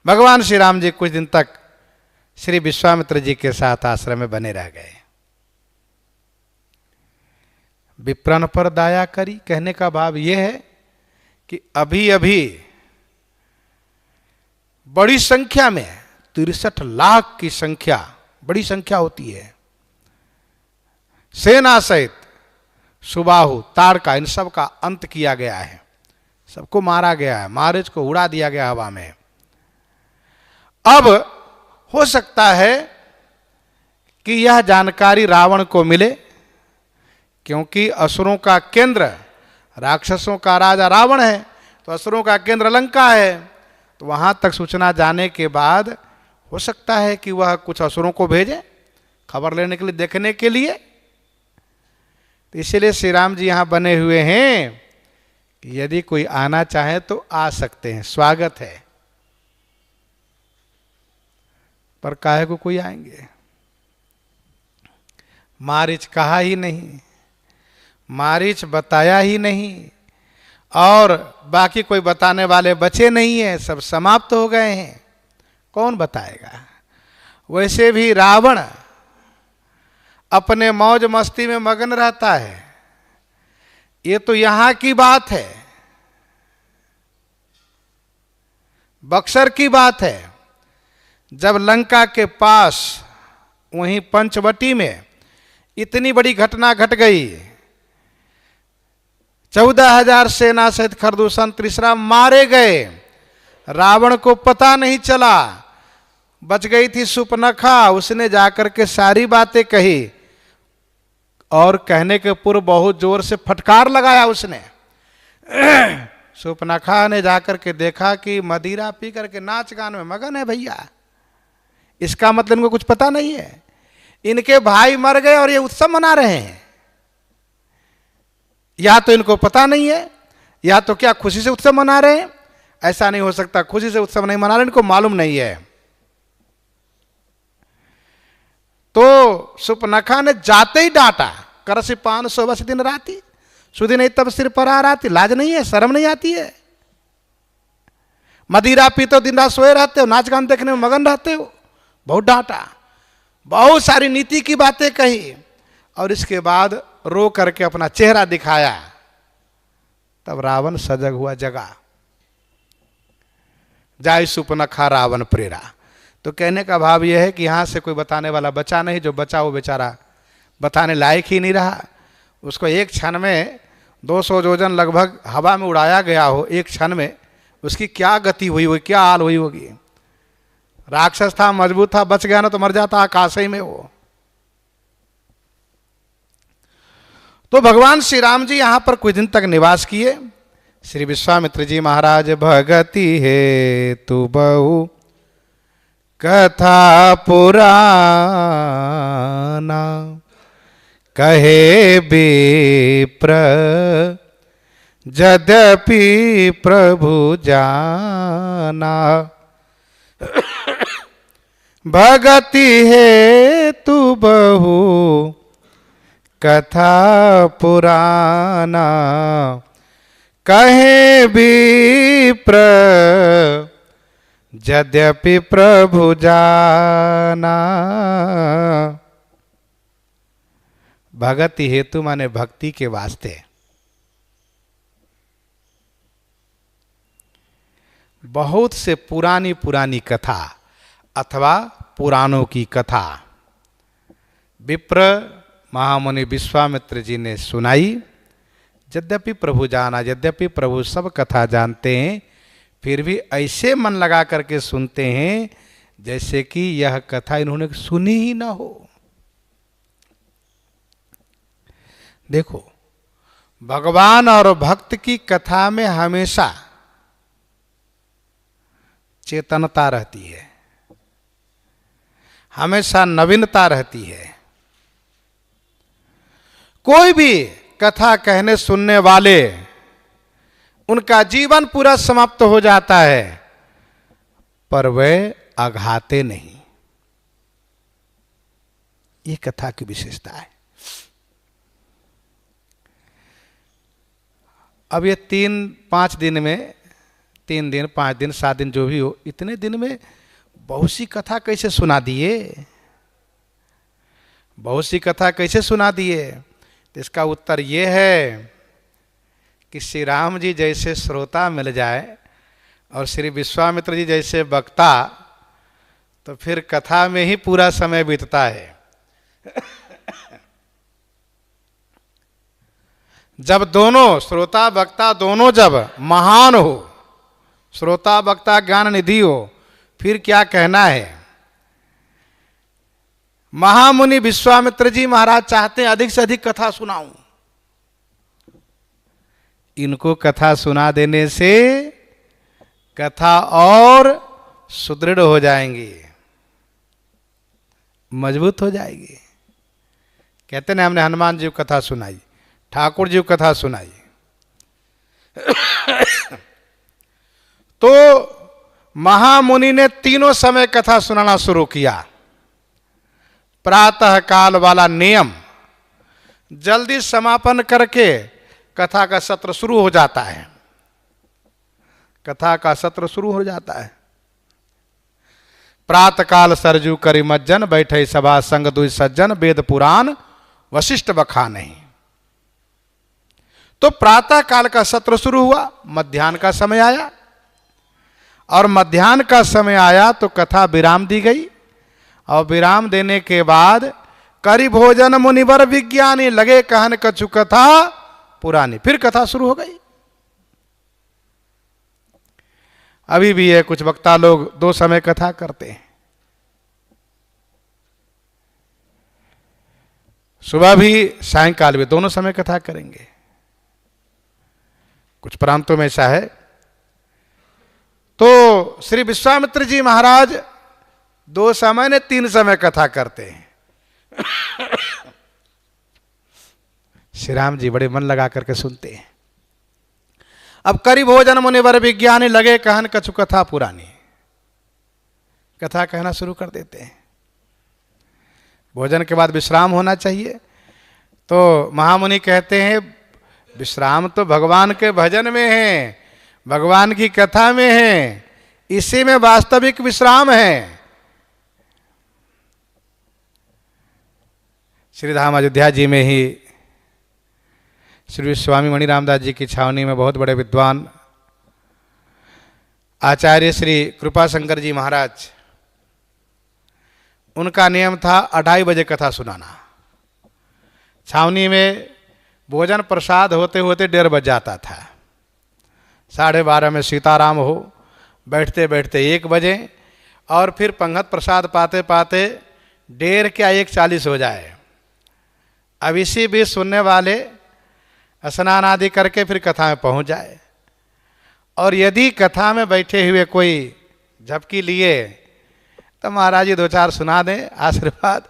भगवान श्री राम जी कुछ दिन तक श्री विश्वामित्र जी के साथ आश्रम में बने रह गए। विप्रण पर दया करी, कहने का भाव यह है कि अभी अभी बड़ी संख्या में 63 लाख की संख्या, बड़ी संख्या होती है, सेना सहित सुबाहु, ताड़का, इन सब का अंत किया गया है, सबको मारा गया है, मारेज को उड़ा दिया गया हवा में। अब हो सकता है कि यह जानकारी रावण को मिले, क्योंकि असुरों का केंद्र, राक्षसों का राजा रावण है, तो असुरों का केंद्र लंका है। तो वहां तक सूचना जाने के बाद हो सकता है कि वह कुछ असुरों को भेजे खबर लेने के लिए, देखने के लिए। तो इसलिए श्री राम जी यहां बने हुए हैं कि यदि कोई आना चाहे तो आ सकते हैं, स्वागत है। पर काहे को कोई आएंगे? मारीच कहा ही नहीं, मारीच बताया ही नहीं, और बाकी कोई बताने वाले बचे नहीं हैं, सब समाप्त हो गए हैं। कौन बताएगा? वैसे भी रावण अपने मौज मस्ती में मगन रहता है। ये तो यहां की बात है, बक्सर की बात है। जब लंका के पास वहीं पंचवटी में इतनी बड़ी घटना घट गई, 14,000 सेना सहित खरदूषण त्रिशरा मारे गए, रावण को पता नहीं चला, बच गई थी सुपनखा, उसने जाकर के सारी बातें कही, और कहने के पूर्व बहुत जोर से फटकार लगाया उसने। सुपनखा ने जाकर के देखा कि मदिरा पी करके नाच गान में मगन है भैया। इसका मतलब इनको कुछ पता नहीं है, इनके भाई मर गए और ये उत्सव मना रहे हैं। या तो इनको पता नहीं है, या तो क्या खुशी से उत्सव मना रहे हैं। ऐसा नहीं हो सकता, खुशी से उत्सव नहीं मना रहे, इनको मालूम नहीं है। तो सुपनखा ने जाते ही डांटा, करसी 500 वर्ष दिन राती, सुधी नहीं तब सिर पर आ राती। लाज नहीं है, शर्म नहीं आती है? मदिरा पीते हो, दिन रात सोए रहते हो, नाच गान देखने में मगन रहते हो। बहुत डांटा, बहुत सारी नीति की बातें कही, और इसके बाद रो करके अपना चेहरा दिखाया। तब रावण सजग हुआ, जगा, जाय सुपनखा रावण प्रेरा। तो कहने का भाव यह है कि यहाँ से कोई बताने वाला बचा नहीं, जो बचा वो बेचारा बताने लायक ही नहीं रहा। उसको एक क्षण में 200 योजन लगभग हवा में उड़ाया गया हो, एक क्षण में उसकी क्या गति हुई होगी, क्या हाल हुई होगी। राक्षस था, मजबूत था, बच गया ना तो मर जाता आकाश ही में वो। तो भगवान श्री राम जी यहाँ पर कुछ दिन तक निवास किए। श्री विश्वामित्र जी महाराज भगति है तु बहु कथा पुराना, कहे विप्र यद्यपि प्रभु जाना। भगति है तु बहु कथा पुराना, कहे विप्र यद्यपि प्रभु जाना। भगति हेतु माने भक्ति के वास्ते। बहुत से पुरानी पुरानी कथा अथवा पुराणों की कथा विप्र महामुनि विश्वामित्र जी ने सुनाई। यद्यपि प्रभु जाना, यद्यपि प्रभु सब कथा जानते हैं, फिर भी ऐसे मन लगा करके सुनते हैं जैसे कि यह कथा इन्होंने सुनी ही ना हो। देखो, भगवान और भक्त की कथा में हमेशा चेतनता रहती है, हमेशा नवीनता रहती है। कोई भी कथा कहने सुनने वाले, उनका जीवन पूरा समाप्त हो जाता है, पर वे आघाते नहीं। ये कथा की विशेषता है। अब ये 3-5 दिन में, 3 दिन 5 दिन 7 दिन जो भी हो, इतने दिन में बहुत सी कथा कैसे सुना दिए, बहुत सी कथा कैसे सुना दिए। तो इसका उत्तर ये है कि श्री राम जी जैसे श्रोता मिल जाए और श्री विश्वामित्र जी जैसे वक्ता, तो फिर कथा में ही पूरा समय बीतता है। जब दोनों श्रोता वक्ता दोनों जब महान हो, श्रोता वक्ता ज्ञान निधि हो, फिर क्या कहना है। महामुनि विश्वामित्र जी महाराज चाहते हैं अधिक से अधिक कथा सुनाऊं। इनको कथा सुना देने से कथा और सुदृढ़ हो जाएंगी, मजबूत हो जाएगी। कहते ना, हमने हनुमान जी को कथा सुनाई, ठाकुर जी को कथा सुनाई। तो महामुनि ने तीनों समय कथा सुनाना शुरू किया। प्रातः काल वाला नियम जल्दी समापन करके कथा का सत्र शुरू हो जाता है। कथा का सत्र शुरू हो जाता है। प्रातः काल सरजू करी मज्जन, बैठे सभा संग दुई सज्जन, वेद पुराण वशिष्ठ बखाने। तो प्रातः काल का सत्र शुरू हुआ, मध्याह्न का समय आया, और मध्याह्न का समय आया तो कथा विराम दी गई। और विराम देने के बाद करी भोजन मुनिवर विज्ञानी, लगे कहन कछु कथा पुरानी। फिर कथा शुरू हो गई। अभी भी है, कुछ वक्ता लोग 2 समय कथा करते हैं, सुबह भी सायंकाल भी, दोनों समय कथा करेंगे। कुछ प्रांतों में ऐसा है। तो श्री विश्वामित्र जी महाराज 2 समय ने 3 समय कथा करते हैं। श्री राम जी बड़े मन लगा करके सुनते हैं। अब करी भोजन मुनिवर विज्ञानी, लगे कहन कछु कथा पुरानी। कथा कहना शुरू कर देते हैं। भोजन के बाद विश्राम होना चाहिए। तो महामुनि कहते हैं, विश्राम तो भगवान के भजन में है, भगवान की कथा में है, इसी में वास्तविक विश्राम है। श्रीधाम अयोध्या जी में ही श्री स्वामी मणि रामदास जी की छावनी में बहुत बड़े विद्वान आचार्य श्री कृपाशंकर जी महाराज, उनका नियम था 2:30 बजे कथा सुनाना। छावनी में भोजन प्रसाद होते होते 1:30 बज जाता था। 12:30 में सीताराम हो, बैठते बैठते 1 बजे, और फिर पंगत प्रसाद पाते पाते 1:30 क्या 1:40 हो जाए। अब इसी बीच सुनने वाले स्नान आदि करके फिर कथा में पहुंच जाए, और यदि कथा में बैठे हुए कोई झपकी लिए तो महाराज जी 2-4 सुना दें आशीर्वाद,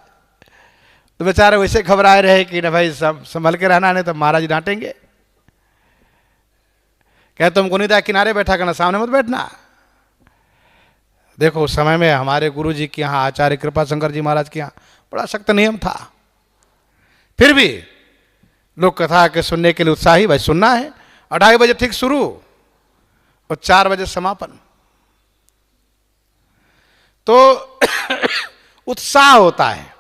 तो बेचारे वैसे घबराए रहे कि ना भाई सब संभल के रहना, नहीं तो महाराज जी डांटेंगे। कह तुमको नहीं था किनारे बैठा करना, सामने मत बैठना। देखो उस समय में हमारे गुरु जी के यहाँ, आचार्य कृपाशंकर जी महाराज के यहाँ बड़ा सख्त नियम था। फिर भी लोग कथा के सुनने के लिए उत्साही, भाई सुनना है। 2:30 बजे ठीक शुरू और 4 बजे समापन। तो उत्साह होता है,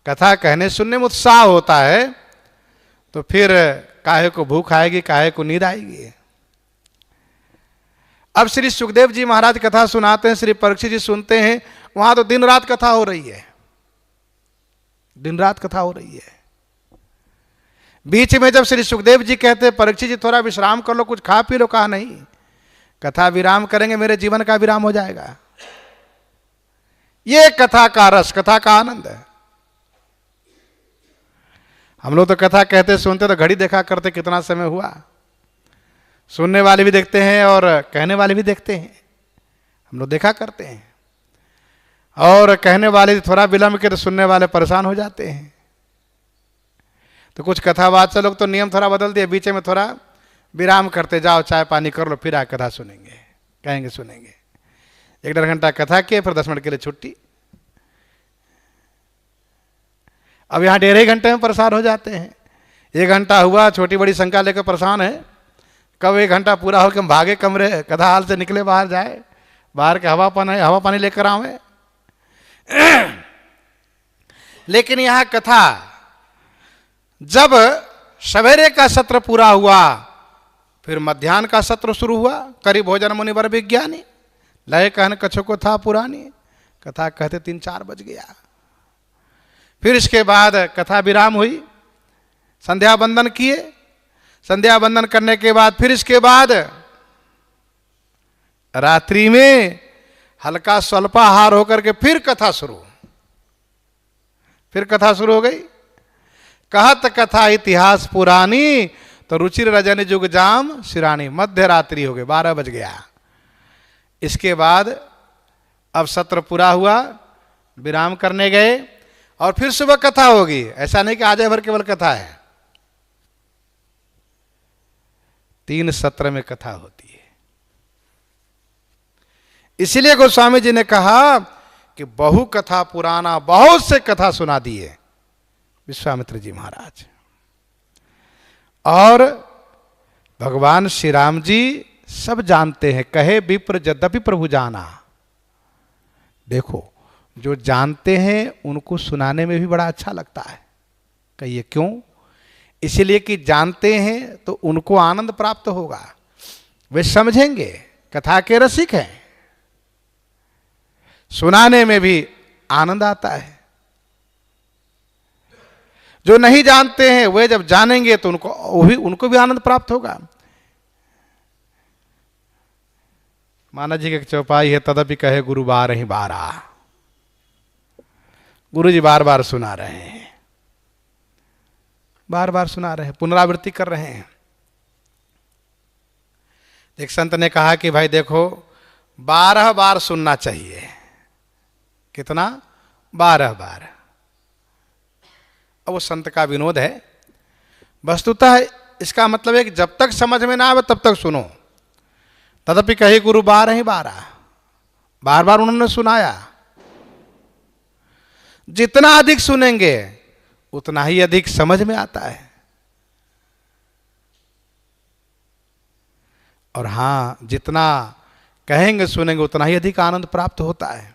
कथा कहने सुनने में उत्साह होता है, तो फिर काहे को भूख आएगी, काहे को नींद आएगी। अब श्री सुखदेव जी महाराज कथा सुनाते हैं, श्री परीक्षित जी सुनते हैं, वहां तो दिन रात कथा हो रही है, दिन रात कथा हो रही है। बीच में जब श्री सुखदेव जी कहते हैं परीक्षित जी थोड़ा विश्राम कर लो, कुछ खा पी लो, कहा नहीं, कथा विराम करेंगे मेरे जीवन का विराम हो जाएगा। ये कथा का रस, कथा का आनंद है। हम लोग तो कथा कहते सुनते तो घड़ी देखा करते कितना समय हुआ, सुनने वाले भी देखते हैं और कहने वाले भी देखते हैं, हम लोग देखा करते हैं। और कहने वाले थोड़ा विलंब के तो सुनने वाले परेशान हो जाते हैं। तो कुछ कथावाचक लोग तो नियम थोड़ा बदल दिए, बीच में थोड़ा विराम करते, जाओ चाय पानी कर लो, फिर आ कथा सुनेंगे, कहेंगे सुनेंगे। 1-1.5 घंटा कथा किए, फिर 10 मिनट के लिए छुट्टी। अब यहाँ 1.5 घंटे में परेशान हो जाते हैं। 1 घंटा हुआ, छोटी बड़ी शंका लेकर परेशान है, कब 1 घंटा पूरा हो कि हम भागे कमरे, कथा हाल से निकले, बाहर जाए, बाहर के हवा पानी लेकर आवे। लेकिन यहाँ कथा जब सवेरे का सत्र पूरा हुआ, फिर मध्याह्न का सत्र शुरू हुआ। करी भोजन मुनिवर विज्ञानी, लय कहन कछो को था पुरानी, कथा कहते 3-4 बज गया। फिर इसके बाद कथा विराम हुई, संध्या बंदन किए, संध्या बंदन करने के बाद फिर इसके बाद रात्रि में हल्का स्वल्पाहार होकर के फिर कथा शुरू, फिर कथा शुरू हो गई। कहत कथा इतिहास पुरानी, तो रुचिर रजनी जुग जाम शिरानी, मध्य रात्रि हो गई, 12 बज गया। इसके बाद अब सत्र पूरा हुआ, विराम करने गए, और फिर सुबह कथा होगी। ऐसा नहीं कि आज भर केवल कथा है, 3 सत्र में कथा होती है। इसलिए गोस्वामी जी ने कहा कि बहु कथा पुराना, बहुत से कथा सुना दिए विश्वामित्र जी महाराज। और भगवान श्री राम जी सब जानते हैं, कहे विप्र यद्यपि प्रभु जाना। देखो जो जानते हैं उनको सुनाने में भी बड़ा अच्छा लगता है। कहिए क्यों? इसलिए कि जानते हैं तो उनको आनंद प्राप्त होगा, वे समझेंगे, कथा के रसिक हैं, सुनाने में भी आनंद आता है। जो नहीं जानते हैं वे जब जानेंगे तो उनको भी आनंद प्राप्त होगा। माना जी की चौपाई है, तदपि कहे गुरु बार ही बारा। गुरु जी बार बार सुना रहे हैं, बार बार सुना रहे हैं, पुनरावृत्ति कर रहे हैं। एक संत ने कहा कि भाई देखो 12 बार सुनना चाहिए। कितना? 12 बार। अब वो संत का विनोद है। वस्तुतः इसका मतलब है कि जब तक समझ में ना आवे तब तक सुनो। तदपि कहे गुरु बार ही बारा, बार बार उन्होंने सुनाया। जितना अधिक सुनेंगे उतना ही अधिक समझ में आता है। और हां, जितना कहेंगे सुनेंगे उतना ही अधिक आनंद प्राप्त होता है।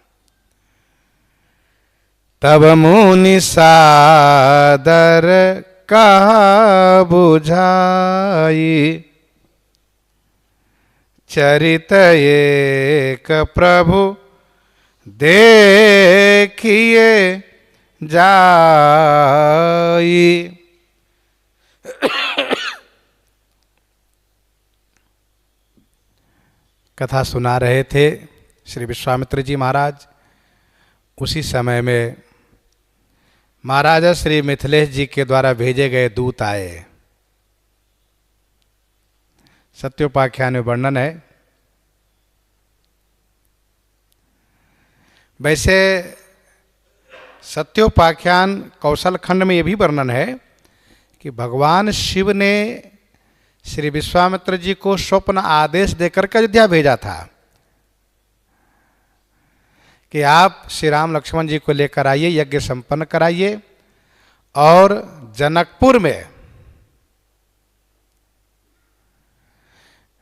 तब मुनि सादर कहा बुझाई, चरित एक प्रभु देखिए जाई। कथा सुना रहे थे श्री विश्वामित्र जी महाराज। उसी समय में महाराजा श्री मिथिलेश जी के द्वारा भेजे गए दूत आए। सत्योपाख्यान में वर्णन है। वैसे सत्योपाख्यान कौशल खंड में यह भी वर्णन है कि भगवान शिव ने श्री विश्वामित्र जी को स्वप्न आदेश देकर के अयोध्या भेजा था कि आप श्री राम लक्ष्मण जी को लेकर आइए, यज्ञ संपन्न कराइए और जनकपुर में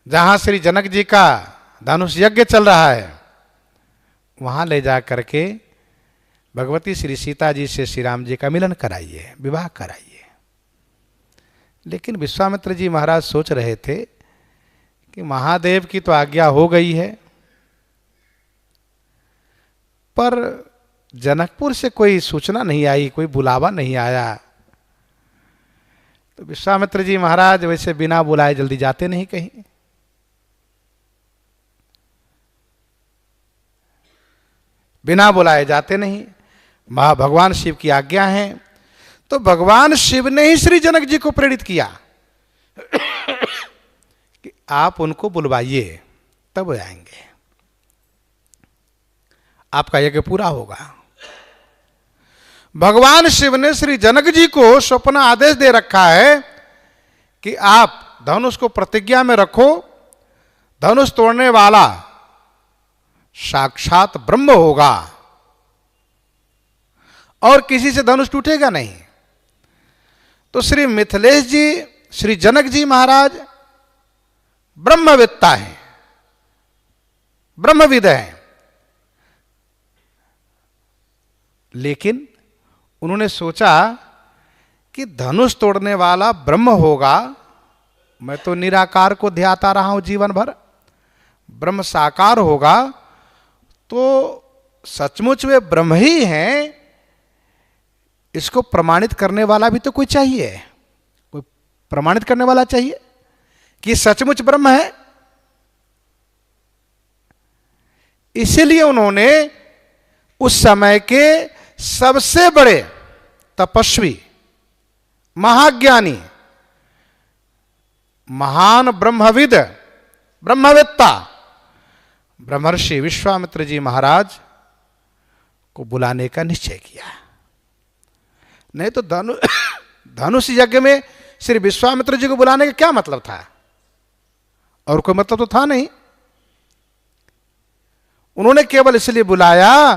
जहां श्री जनक जी का धनुष यज्ञ चल रहा है वहां ले जा करके भगवती श्री सीता जी से श्री राम जी का मिलन कराइए, विवाह कराइए। लेकिन विश्वामित्र जी महाराज सोच रहे थे कि महादेव की तो आज्ञा हो गई है, पर जनकपुर से कोई सूचना नहीं आई, कोई बुलावा नहीं आया। तो विश्वामित्र जी महाराज वैसे बिना बुलाए जल्दी जाते नहीं कहीं। बिना बुलाए जाते नहीं। भगवान शिव की आज्ञा है, तो भगवान शिव ने ही श्री जनक जी को प्रेरित किया कि आप उनको बुलवाइए, तब आएंगे, आपका यज्ञ पूरा होगा। भगवान शिव ने श्री जनक जी को स्वप्न आदेश दे रखा है कि आप धनुष को प्रतिज्ञा में रखो, धनुष तोड़ने वाला साक्षात ब्रह्म होगा और किसी से धनुष टूटेगा नहीं। तो श्री मिथिलेश जी, श्री जनक जी महाराज ब्रह्मवेत्ता हैं, ब्रह्मविद हैं, लेकिन उन्होंने सोचा कि धनुष तोड़ने वाला ब्रह्म होगा। मैं तो निराकार को ध्याता रहा हूं जीवन भर, ब्रह्म साकार होगा तो सचमुच वे ब्रह्म ही हैं। इसको प्रमाणित करने वाला भी तो कोई चाहिए, कोई प्रमाणित करने वाला चाहिए कि सचमुच ब्रह्म है। इसीलिए उन्होंने उस समय के सबसे बड़े तपस्वी, महाज्ञानी, महान ब्रह्मविद, ब्रह्मवेत्ता ब्रह्मर्षि विश्वामित्र जी महाराज को बुलाने का निश्चय किया। नहीं तो धनुष यज्ञ में श्री विश्वामित्र जी को बुलाने का क्या मतलब था? और कोई मतलब तो था नहीं। उन्होंने केवल इसलिए बुलाया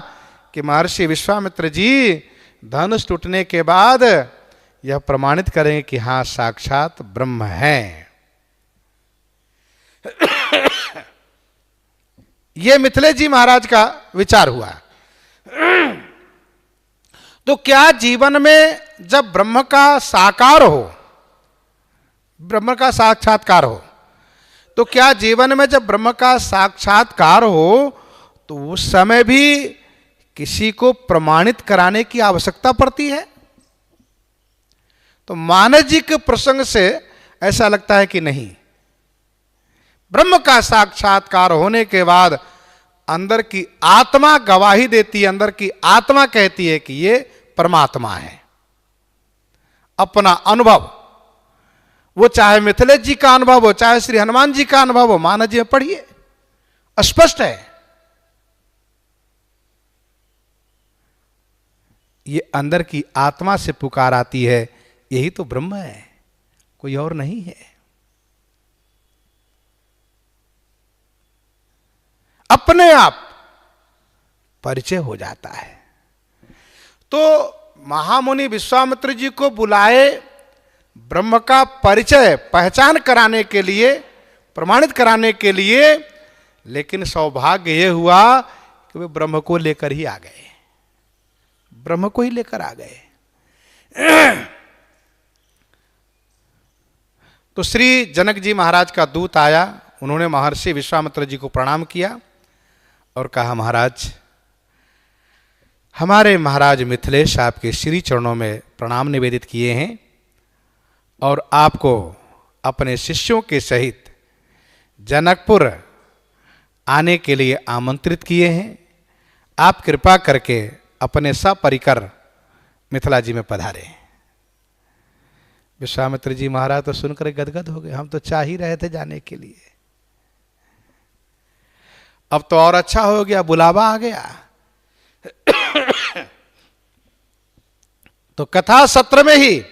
कि महर्षि विश्वामित्र जी धनुष टूटने के बाद यह प्रमाणित करेंगे कि हां साक्षात ब्रह्म हैं। यह मिथिलेश जी महाराज का विचार हुआ। तो क्या जीवन में जब ब्रह्म का साकार हो, ब्रह्म का साक्षात्कार हो, तो क्या जीवन में जब ब्रह्म का साक्षात्कार हो तो उस समय भी किसी को प्रमाणित कराने की आवश्यकता पड़ती है? तो मानस जी के प्रसंग से ऐसा लगता है कि नहीं, ब्रह्म का साक्षात्कार होने के बाद अंदर की आत्मा गवाही देती है, अंदर की आत्मा कहती है कि ये परमात्मा है। अपना अनुभव, वो चाहे मिथिलेश जी का अनुभव हो, चाहे श्री हनुमान जी का अनुभव हो, मानस जी में पढ़िए, स्पष्ट है। ये अंदर की आत्मा से पुकार आती है, यही तो ब्रह्म है, कोई और नहीं है। अपने आप परिचय हो जाता है। तो महामुनि विश्वामित्र जी को बुलाए ब्रह्म का परिचय, पहचान कराने के लिए, प्रमाणित कराने के लिए, लेकिन सौभाग्य यह हुआ कि वे ब्रह्म को लेकर ही आ गए, ब्रह्म को ही लेकर आ गए। तो श्री जनक जी महाराज का दूत आया, उन्होंने महर्षि विश्वामित्र जी को प्रणाम किया और कहा, महाराज, हमारे महाराज मिथिलेश आपके श्री चरणों में प्रणाम निवेदित किए हैं और आपको अपने शिष्यों के सहित जनकपुर आने के लिए आमंत्रित किए हैं। आप कृपा करके अपने सपरिकर मिथिला जी में पधारे। विश्वामित्र जी महाराज तो सुनकर गदगद हो गए, हम तो चाह ही रहे थे जाने के लिए, अब तो और अच्छा हो गया, बुलावा आ गया। तो कथा सत्र में ही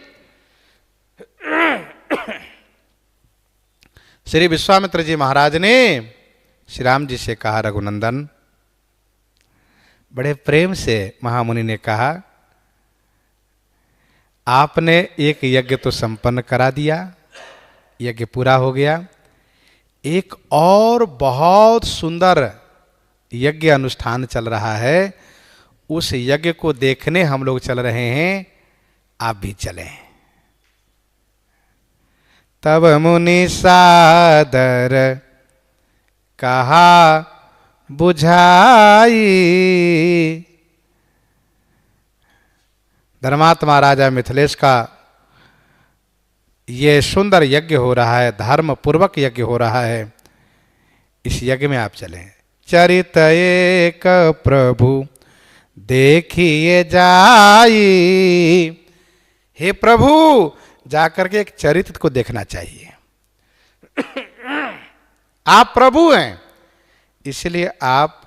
श्री विश्वामित्र जी महाराज ने श्री राम जी से कहा, रघुनंदन, बड़े प्रेम से महामुनि ने कहा, आपने एक यज्ञ तो संपन्न करा दिया, यज्ञ पूरा हो गया, एक और बहुत सुंदर यज्ञ अनुष्ठान चल रहा है, उस यज्ञ को देखने हम लोग चल रहे हैं, आप भी चलें। तब मुनि सादर कहा बुझाई। धर्मात्मा राजा मिथिलेश का ये सुंदर यज्ञ हो रहा है, धर्म पूर्वक यज्ञ हो रहा है, इस यज्ञ में आप चलें। चरित एक प्रभु देखिए जाई। हे प्रभु, जाकर के एक चरित्र को देखना चाहिए। आप प्रभु हैं, इसलिए आप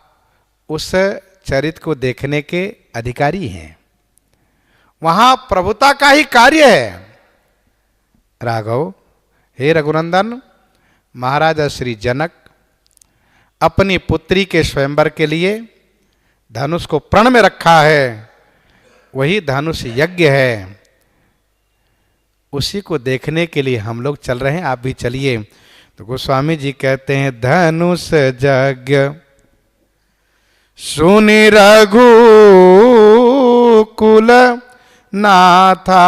उस चरित्र को देखने के अधिकारी हैं। वहां प्रभुता का ही कार्य है। राघव, हे रघुनंदन, महाराजा श्री जनक अपनी पुत्री के स्वयंवर के लिए धनुष को प्रण में रखा है, वही धनुष यज्ञ है, उसी को देखने के लिए हम लोग चल रहे हैं, आप भी चलिए। तो गोस्वामी जी कहते हैं, धनुष यज्ञ सुनि रघु कुल नाथा,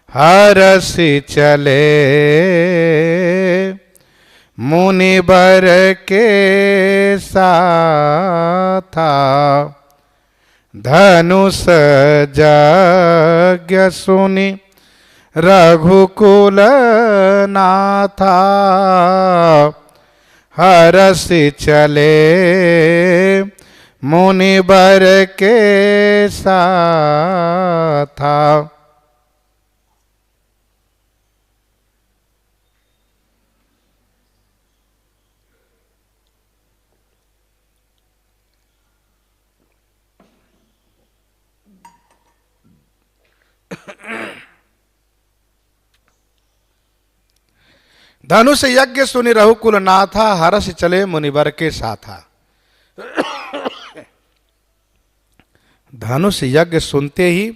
हरसि चले मुनिबर के साथा। धनुष यज्ञ सुनि रघुकुल नाथा, हरसि चले मुनिबर के साथा। धनुष यज्ञ सुनि रघुकुल नाथा, हरसि चले मुनिवर के साथा। धनुष यज्ञ सुनते ही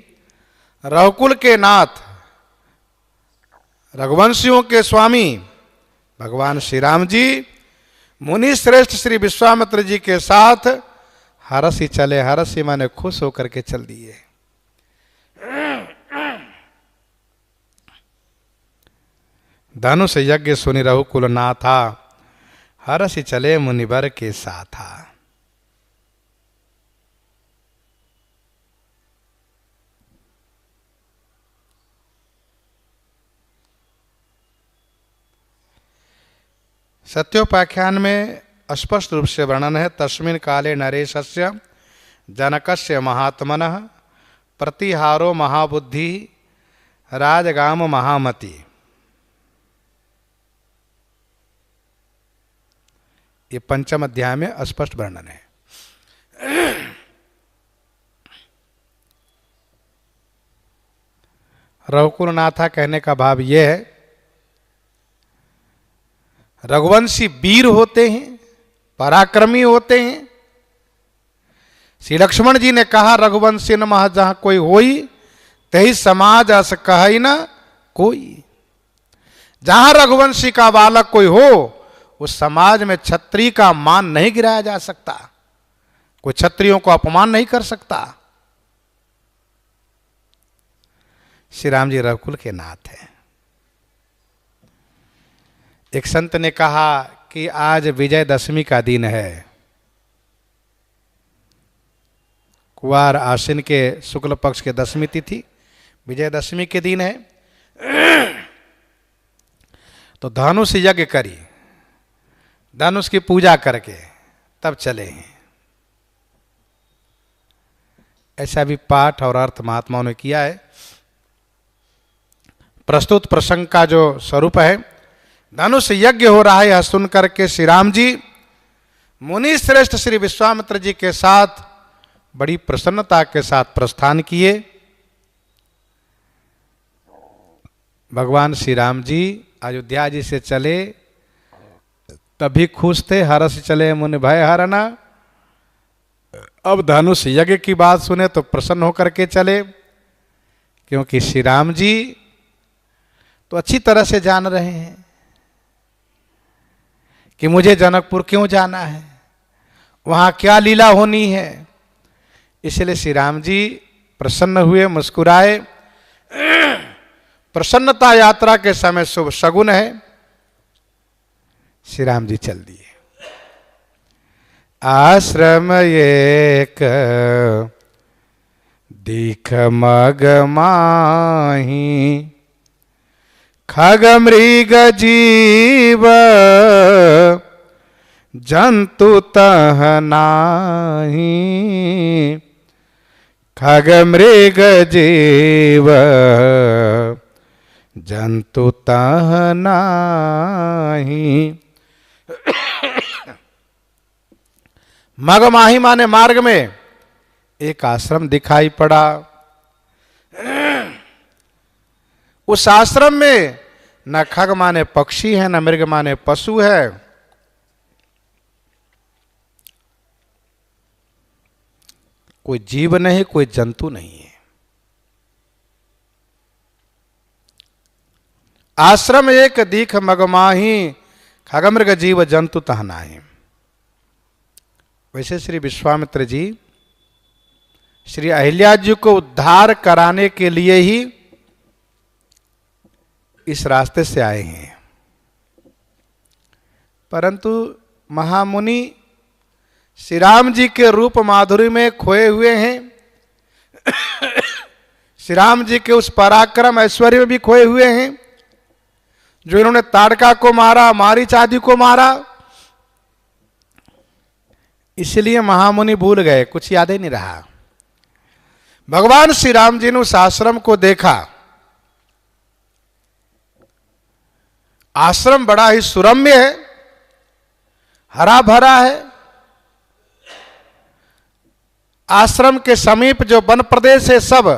रघुकुल के नाथ, रघुवंशियों के स्वामी भगवान श्री राम जी मुनि श्रेष्ठ श्री विश्वामित्र जी के साथ हरसि चले। हरसि माने खुश होकर के चल दिए। धनुष यज्ञ सुनि रघुकुल नाथा, हरसि चले मुनिवर के साथा। सत्योपाख्यान में स्पष्ट रूप से वर्णन है, तस्मिन् काले नरेशस्य जनकस्य महात्मनः प्रतिहारो महाबुद्धि राजगाम महामति। ये पंचम अध्याय में स्पष्ट वर्णन है। रघुकुल नाथा कहने का भाव यह है, रघुवंशी वीर होते हैं, पराक्रमी होते हैं। श्री लक्ष्मण जी ने कहा, रघुवंशी न मह जहां कोई होई, तही समाज अस कहि न कोई। जहां रघुवंशी का बालक कोई हो, उस समाज में क्षत्रिय का मान नहीं गिराया जा सकता, कोई क्षत्रियों को अपमान नहीं कर सकता। श्री राम जी रघुकुल के नाथ हैं। एक संत ने कहा कि आज विजयदशमी का दिन है। कुवार आश्विन के शुक्ल पक्ष के दशमी तिथि विजयदशमी के दिन है, तो धनुष यज्ञ करी, धनुष की पूजा करके तब चले हैं। ऐसा भी पाठ और अर्थ महात्माओं ने किया है। प्रस्तुत प्रसंग का जो स्वरूप है, धनुष यज्ञ हो रहा है, यह सुन करके श्री राम जी मुनि श्रेष्ठ श्री विश्वामित्र जी के साथ बड़ी प्रसन्नता के साथ प्रस्थान किए। भगवान श्री राम जी अयोध्या जी से चले तभी खुश थे, हर्ष चले मुनि भय हरना। अब धनुष यज्ञ की बात सुने तो प्रसन्न होकर के चले, क्योंकि श्री राम जी तो अच्छी तरह से जान रहे हैं कि मुझे जनकपुर क्यों जाना है, वहां क्या लीला होनी है। इसलिए श्री राम जी प्रसन्न हुए, मुस्कुराए। प्रसन्नता यात्रा के समय शुभ शगुन है। श्री राम जी चल दिए। आश्रम एक दीख मग माही, खग मृग जीव जंतु तह नाही। खग मृग जीव जंतु तह नाही। मग माही माने मार्ग में एक आश्रम दिखाई पड़ा। उस आश्रम में न खग माने पक्षी है, न मृग माने पशु है। कोई जीव नहीं, कोई जंतु नहीं है। आश्रम एक दीख मगमाही, खगमृग जीव जंतु तह नाही। वैसे श्री विश्वामित्र जी श्री अहिल्या जी को उद्धार कराने के लिए ही इस रास्ते से आए हैं, परंतु महामुनि श्री राम जी के रूप माधुरी में खोए हुए हैं। श्री राम जी के उस पराक्रम ऐश्वर्य में भी खोए हुए हैं, जो इन्होंने ताड़का को मारा, मारीच आदि को मारा। इसलिए महामुनि भूल गए, कुछ याद ही नहीं रहा। भगवान श्री राम जी ने उस आश्रम को देखा। आश्रम बड़ा ही सुरम्य है, हरा भरा है। आश्रम के समीप जो वन प्रदेश है सब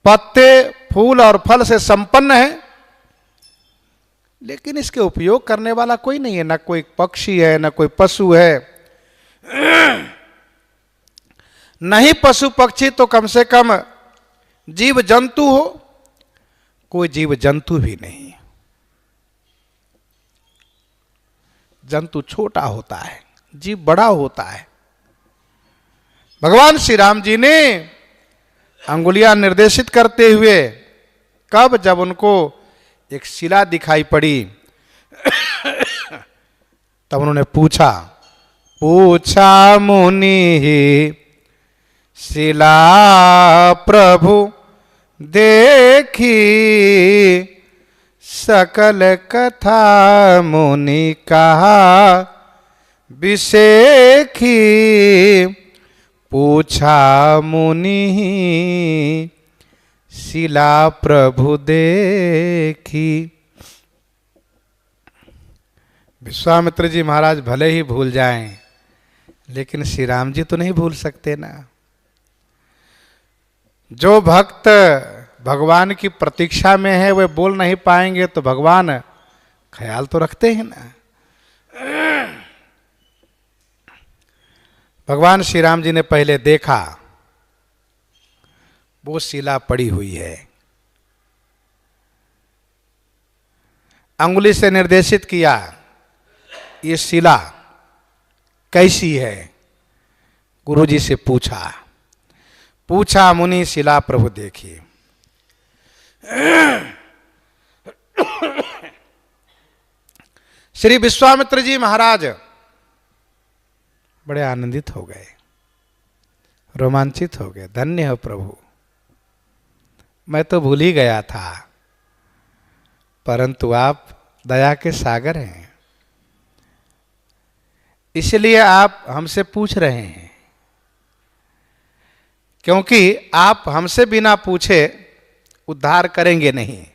पत्ते, फूल और फल से संपन्न है, लेकिन इसके उपयोग करने वाला कोई नहीं है। न कोई पक्षी है, न कोई पशु है। नहीं पशु पक्षी तो कम से कम जीव जंतु हो, कोई जीव जंतु भी नहीं। जंतु छोटा होता है, जीव बड़ा होता है। भगवान श्री राम जी ने अंगुलियां निर्देशित करते हुए, कब, जब उनको एक शिला दिखाई पड़ी तब उन्होंने पूछा, पूछा मुनि शिला प्रभु देखी, सकल कथा मुनि कहा विसेखी। पूछा मुनि शिला प्रभु देखी। विश्वामित्र जी महाराज भले ही भूल जाएं, लेकिन श्री राम जी तो नहीं भूल सकते ना। जो भक्त भगवान की प्रतीक्षा में है वे बोल नहीं पाएंगे, तो भगवान ख्याल तो रखते हैं ना। भगवान श्री राम जी ने पहले देखा, वो शिला पड़ी हुई है। अंगुली से निर्देशित किया, ये शिला कैसी है? गुरुजी से पूछा। पूछा मुनि शिला प्रभु देखिए। श्री विश्वामित्र जी महाराज बड़े आनंदित हो गए, रोमांचित हो गए। धन्य हो प्रभु, मैं तो भूल ही गया था, परंतु आप दया के सागर हैं, इसलिए आप हमसे पूछ रहे हैं, क्योंकि आप हमसे बिना पूछे उद्धार करेंगे नहीं।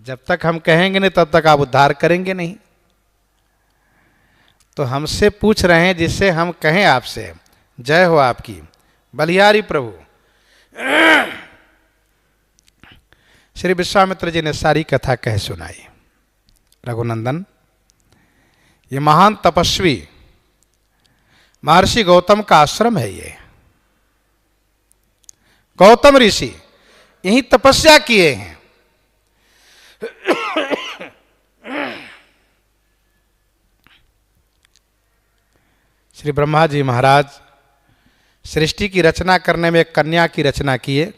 जब तक हम कहेंगे नहीं तब तक आप उद्धार करेंगे नहीं। तो हमसे पूछ रहे हैं जिससे हम कहें आपसे, जय हो आपकी बलिहारी प्रभु। श्री विश्वामित्र जी ने सारी कथा कह सुनाई। रघुनंदन, ये महान तपस्वी महर्षि गौतम का आश्रम है। ये गौतम ऋषि यही तपस्या किए हैं। श्री ब्रह्मा जी महाराज सृष्टि की रचना करने में एक कन्या की रचना किए,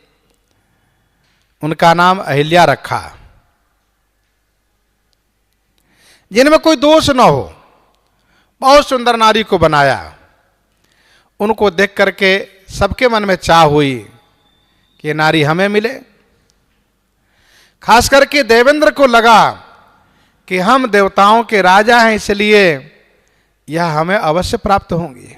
उनका नाम अहिल्या रखा, जिनमें कोई दोष न हो। बहुत सुंदर नारी को बनाया। उनको देख करके सबके मन में चाह हुई कि ये नारी हमें मिले। खास करके देवेंद्र को लगा कि हम देवताओं के राजा हैं, इसलिए यह हमें अवश्य प्राप्त होंगी।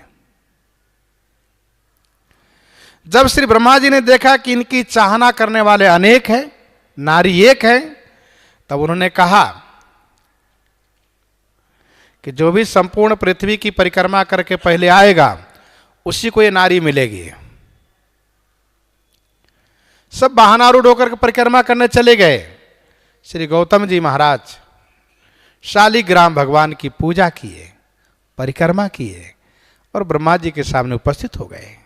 जब श्री ब्रह्मा जी ने देखा कि इनकी चाहना करने वाले अनेक हैं, नारी एक है, तब उन्होंने कहा कि जो भी संपूर्ण पृथ्वी की परिक्रमा करके पहले आएगा उसी को ये नारी मिलेगी। सब वाहनारूढ़ होकर के परिक्रमा करने चले गए। श्री गौतम जी महाराज शालिग्राम भगवान की पूजा किए, परिक्रमा किए और ब्रह्मा जी के सामने उपस्थित हो गए।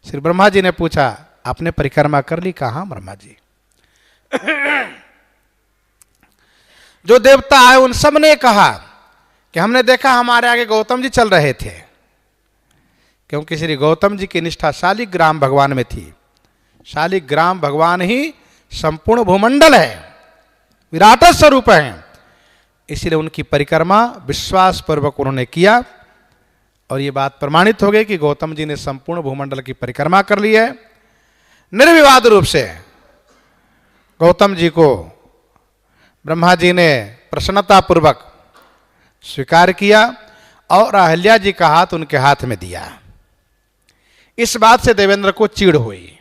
श्री ब्रह्मा जी ने पूछा, आपने परिक्रमा कर ली? कहा ब्रह्मा जी। जो देवता आए उन सब ने कहा कि हमने देखा हमारे आगे गौतम जी चल रहे थे, क्योंकि श्री गौतम जी की निष्ठा शालिग्राम भगवान में थी। शालिग्राम भगवान ही संपूर्ण भूमंडल है, विराट स्वरूप है, इसलिए उनकी परिक्रमा विश्वास पूर्वक उन्होंने किया। और ये बात प्रमाणित हो गई कि गौतम जी ने संपूर्ण भूमंडल की परिक्रमा कर ली है। निर्विवाद रूप से गौतम जी को ब्रह्मा जी ने प्रसन्नता पूर्वक स्वीकार किया और अहिल्या जी का हाथ उनके हाथ में दिया। इस बात से देवेंद्र को चिढ़ हुई।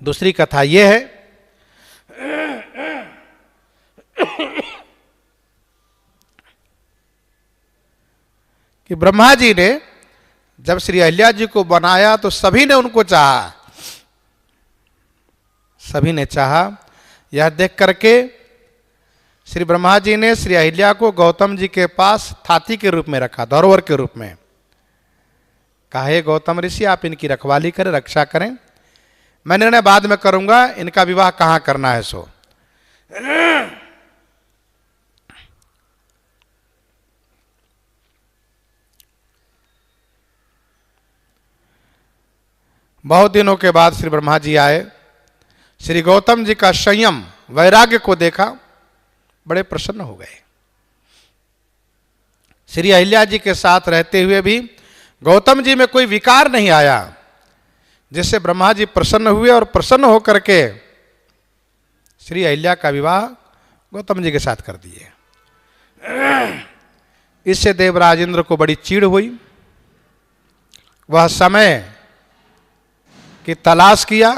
दूसरी कथा यह है कि ब्रह्मा जी ने जब श्री अहिल्या जी को बनाया तो सभी ने उनको चाहा, सभी ने चाहा। यह देख करके श्री ब्रह्मा जी ने श्री अहिल्या को गौतम जी के पास थाती के रूप में रखा, धरोहर के रूप में। कहा, हे गौतम ऋषि, आप इनकी रखवाली करें, रक्षा करें, मैं निर्णय बाद में करूंगा इनका विवाह कहां करना है। सो बहुत दिनों के बाद श्री ब्रह्मा जी आए। श्री गौतम जी का संयम वैराग्य को देखा, बड़े प्रसन्न हो गए। श्री अहिल्या जी के साथ रहते हुए भी गौतम जी में कोई विकार नहीं आया, जिससे ब्रह्मा जी प्रसन्न हुए और प्रसन्न होकर के श्री अहिल्या का विवाह गौतम जी के साथ कर दिए। इससे देवराज इंद्र को बड़ी चीड़ हुई। वह समय की तलाश किया,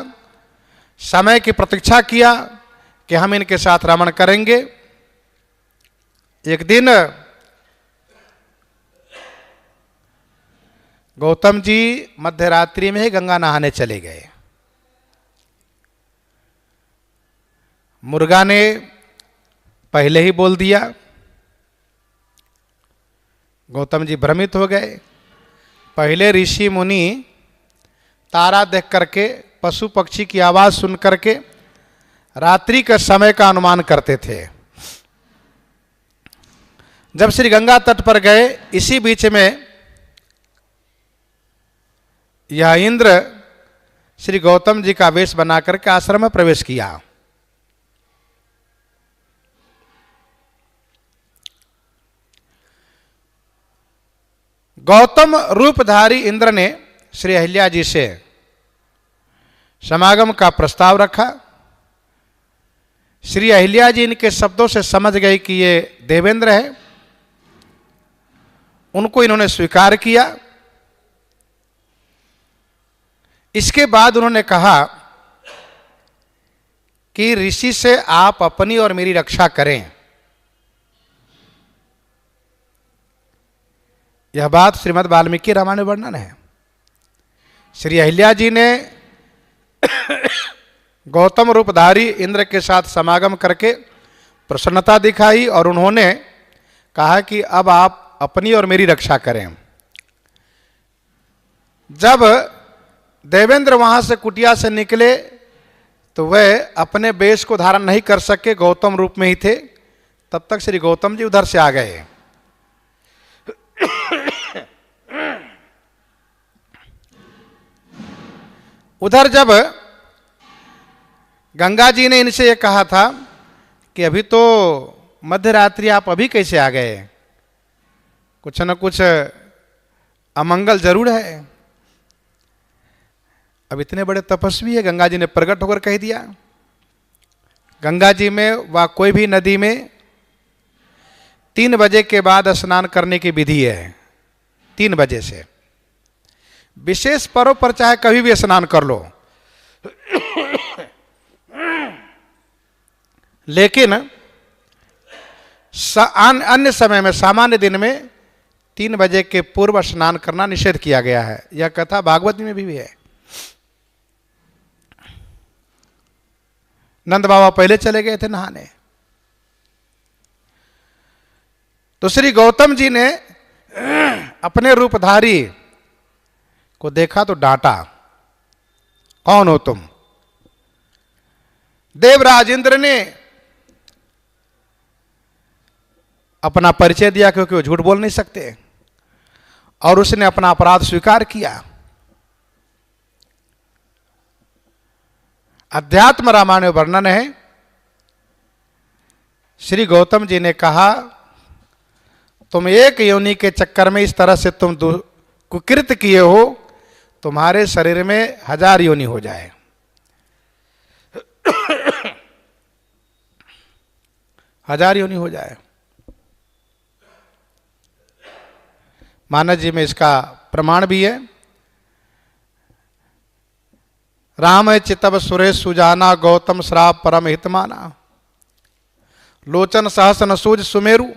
समय की प्रतीक्षा किया कि हम इनके साथ रमण करेंगे। एक दिन गौतम जी मध्यरात्रि में ही गंगा नहाने चले गए। मुर्गा ने पहले ही बोल दिया। गौतम जी भ्रमित हो गए। पहले ऋषि मुनि तारा देख करके, पशु पक्षी की आवाज सुन करके रात्रि के समय का अनुमान करते थे। जब श्री गंगा तट पर गए, इसी बीच में यह इंद्र श्री गौतम जी का वेश बना करके आश्रम में प्रवेश किया। गौतम रूपधारी इंद्र ने श्री अहिल्या जी से समागम का प्रस्ताव रखा। श्री अहिल्या जी इनके शब्दों से समझ गए कि ये देवेंद्र है, उनको इन्होंने स्वीकार किया। इसके बाद उन्होंने कहा कि ऋषि से आप अपनी और मेरी रक्षा करें। यह बात श्रीमद् वाल्मीकि रामायण में वर्णन है। श्री अहिल्या जी ने गौतम रूपधारी इंद्र के साथ समागम करके प्रसन्नता दिखाई और उन्होंने कहा कि अब आप अपनी और मेरी रक्षा करें। जब देवेंद्र वहां से कुटिया से निकले तो वह अपने वेश को धारण नहीं कर सके, गौतम रूप में ही थे। तब तक श्री गौतम जी उधर से आ गए। उधर जब गंगा जी ने इनसे ये कहा था कि अभी तो मध्य रात्रि, आप अभी कैसे आ गए, कुछ न कुछ अमंगल जरूर है। अब इतने बड़े तपस्वी है, गंगा जी ने प्रकट होकर कह दिया। गंगा जी में व कोई भी नदी में 3 बजे के बाद स्नान करने की विधि है। 3 बजे से विशेष पर्व पर चाहे कभी भी स्नान कर लो, लेकिन अन्य समय में, सामान्य दिन में 3 बजे के पूर्व स्नान करना निषेध किया गया है। यह कथा भागवत में भी है। नंद बाबा पहले चले गए थे नहाने, तो श्री गौतम जी ने अपने रूपधारी को देखा तो डांटा, कौन हो तुम? देवराज इंद्र ने अपना परिचय दिया, क्योंकि वो झूठ बोल नहीं सकते, और उसने अपना अपराध स्वीकार किया। अध्यात्म रामायण में वर्णन है, श्री गौतम जी ने कहा तुम एक योनि के चक्कर में इस तरह से तुम कुकृत किए हो, तुम्हारे शरीर में 1000 योनि हो जाए। हजार योनि हो जाए। मानस जी में इसका प्रमाण भी है। राम चितव सुरेश सुजाना, गौतम श्राप परम हितमाना, लोचन सहस न सूझ सुमेरु।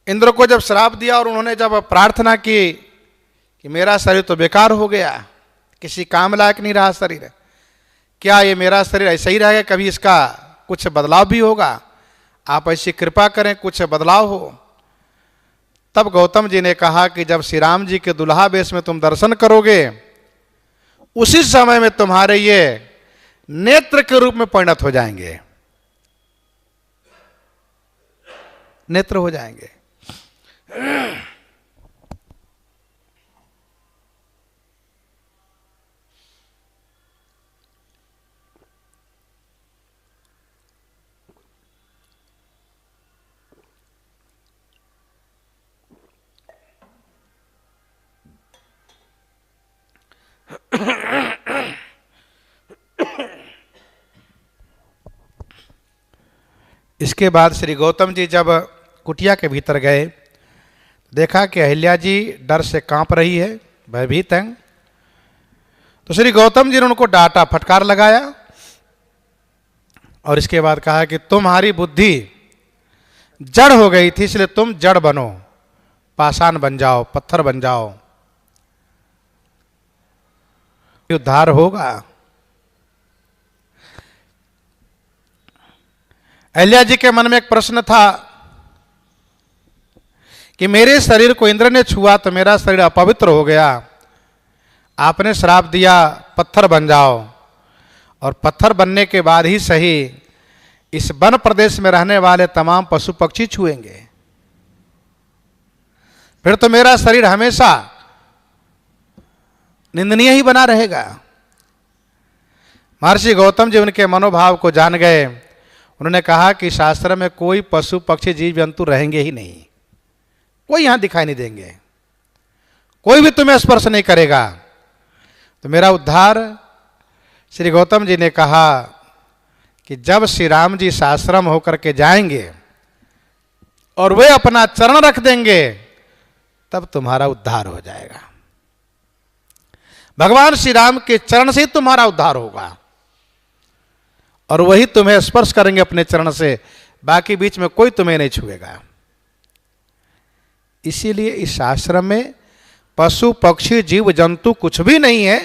इंद्र को जब श्राप दिया और उन्होंने जब प्रार्थना की कि मेरा शरीर तो बेकार हो गया, किसी काम लायक नहीं रहा शरीर, क्या ये मेरा शरीर ऐसा ही रहेगा, कभी इसका कुछ बदलाव भी होगा, आप ऐसी कृपा करें कुछ बदलाव हो। तब गौतम जी ने कहा कि जब श्री राम जी के दुल्हा वेश में तुम दर्शन करोगे, उसी समय में तुम्हारे ये नेत्र के रूप में परिणत हो जाएंगे, नेत्र हो जाएंगे। इसके बाद श्री गौतम जी जब कुटिया के भीतर गए, देखा कि अहिल्या जी डर से कांप रही है, भयभीत हैं। तो श्री गौतम जी ने उनको डांटा, फटकार लगाया, और इसके बाद कहा कि तुम्हारी बुद्धि जड़ हो गई थी, इसलिए तुम जड़ बनो, पाषाण बन जाओ, पत्थर बन जाओ, उद्धार होगा। अहिल्या जी के मन में एक प्रश्न था कि मेरे शरीर को इंद्र ने छुआ तो मेरा शरीर अपवित्र हो गया, आपने श्राप दिया पत्थर बन जाओ, और पत्थर बनने के बाद ही सही इस वन प्रदेश में रहने वाले तमाम पशु पक्षी छुएंगे, फिर तो मेरा शरीर हमेशा निंदनीय ही बना रहेगा। महर्षि गौतम जी उनके मनोभाव को जान गए। उन्होंने कहा कि शास्त्र में कोई पशु पक्षी जीव जंतु रहेंगे ही नहीं, कोई यहां दिखाई नहीं देंगे, कोई भी तुम्हें स्पर्श नहीं करेगा। तो मेरा उद्धार, श्री गौतम जी ने कहा कि जब श्री राम जी साश्रम होकर के जाएंगे और वे अपना चरण रख देंगे, तब तुम्हारा उद्धार हो जाएगा। भगवान श्री राम के चरण से ही तुम्हारा उद्धार होगा और वही तुम्हें स्पर्श करेंगे अपने चरण से, बाकी बीच में कोई तुम्हें नहीं छुएगा। इसीलिए इस आश्रम में पशु पक्षी जीव जंतु कुछ भी नहीं है।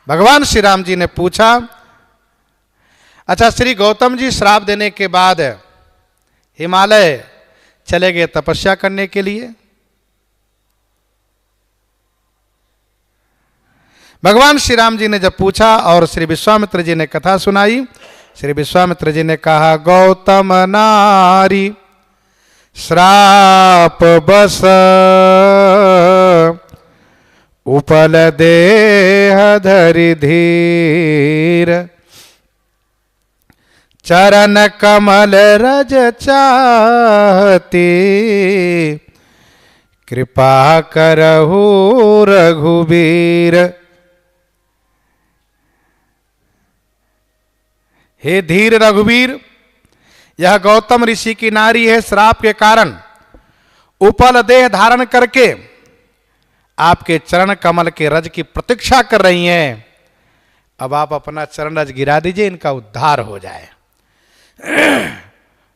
भगवान श्री राम जी ने पूछा, अच्छा श्री गौतम जी श्राप देने के बाद हिमालय चले गए तपस्या करने के लिए। भगवान श्री राम जी ने जब पूछा और श्री विश्वामित्र जी ने कथा सुनाई, श्री विश्वामित्र जी ने कहा, गौतम नारी श्राप बस उपल देह धरि धीर, चरण कमल रज चाहती, कृपा करहु रघुबीर। हे धीर रघुवीर, यह गौतम ऋषि की नारी है, श्राप के कारण उपल देह धारण करके आपके चरण कमल के रज की प्रतीक्षा कर रही हैं। अब आप अपना चरण रज गिरा दीजिए, इनका उद्धार हो जाए।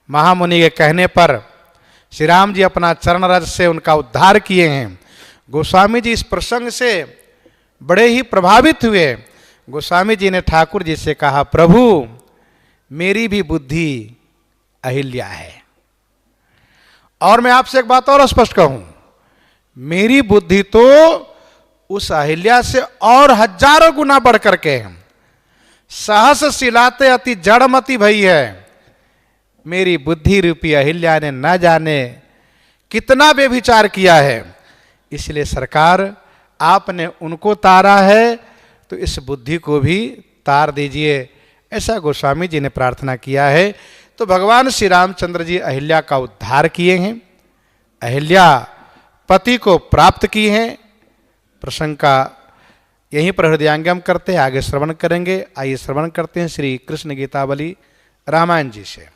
महामुनि के कहने पर श्री राम जी अपना चरण रज से उनका उद्धार किए हैं। गोस्वामी जी इस प्रसंग से बड़े ही प्रभावित हुए। गोस्वामी जी ने ठाकुर जी से कहा, प्रभु मेरी भी बुद्धि अहिल्या है, और मैं आपसे एक बात और स्पष्ट कहूं, मेरी बुद्धि तो उस अहिल्या से और हजारों गुना बढ़ करके है। सहस सिलाते अति जड़मति भई है। मेरी बुद्धि रूपी अहिल्या ने न जाने कितना बेविचार किया है। इसलिए सरकार आपने उनको तारा है, तो इस बुद्धि को भी तार दीजिए, ऐसा गोस्वामी जी ने प्रार्थना किया है। तो भगवान श्री रामचंद्र जी अहिल्या का उद्धार किए हैं, अहिल्या पति को प्राप्त की हैं। प्रसंग का यहीं पर हृदयांगम करते हैं, आगे श्रवण करेंगे। आइए श्रवण करते हैं श्री कृष्ण गीतावली रामायण जी से।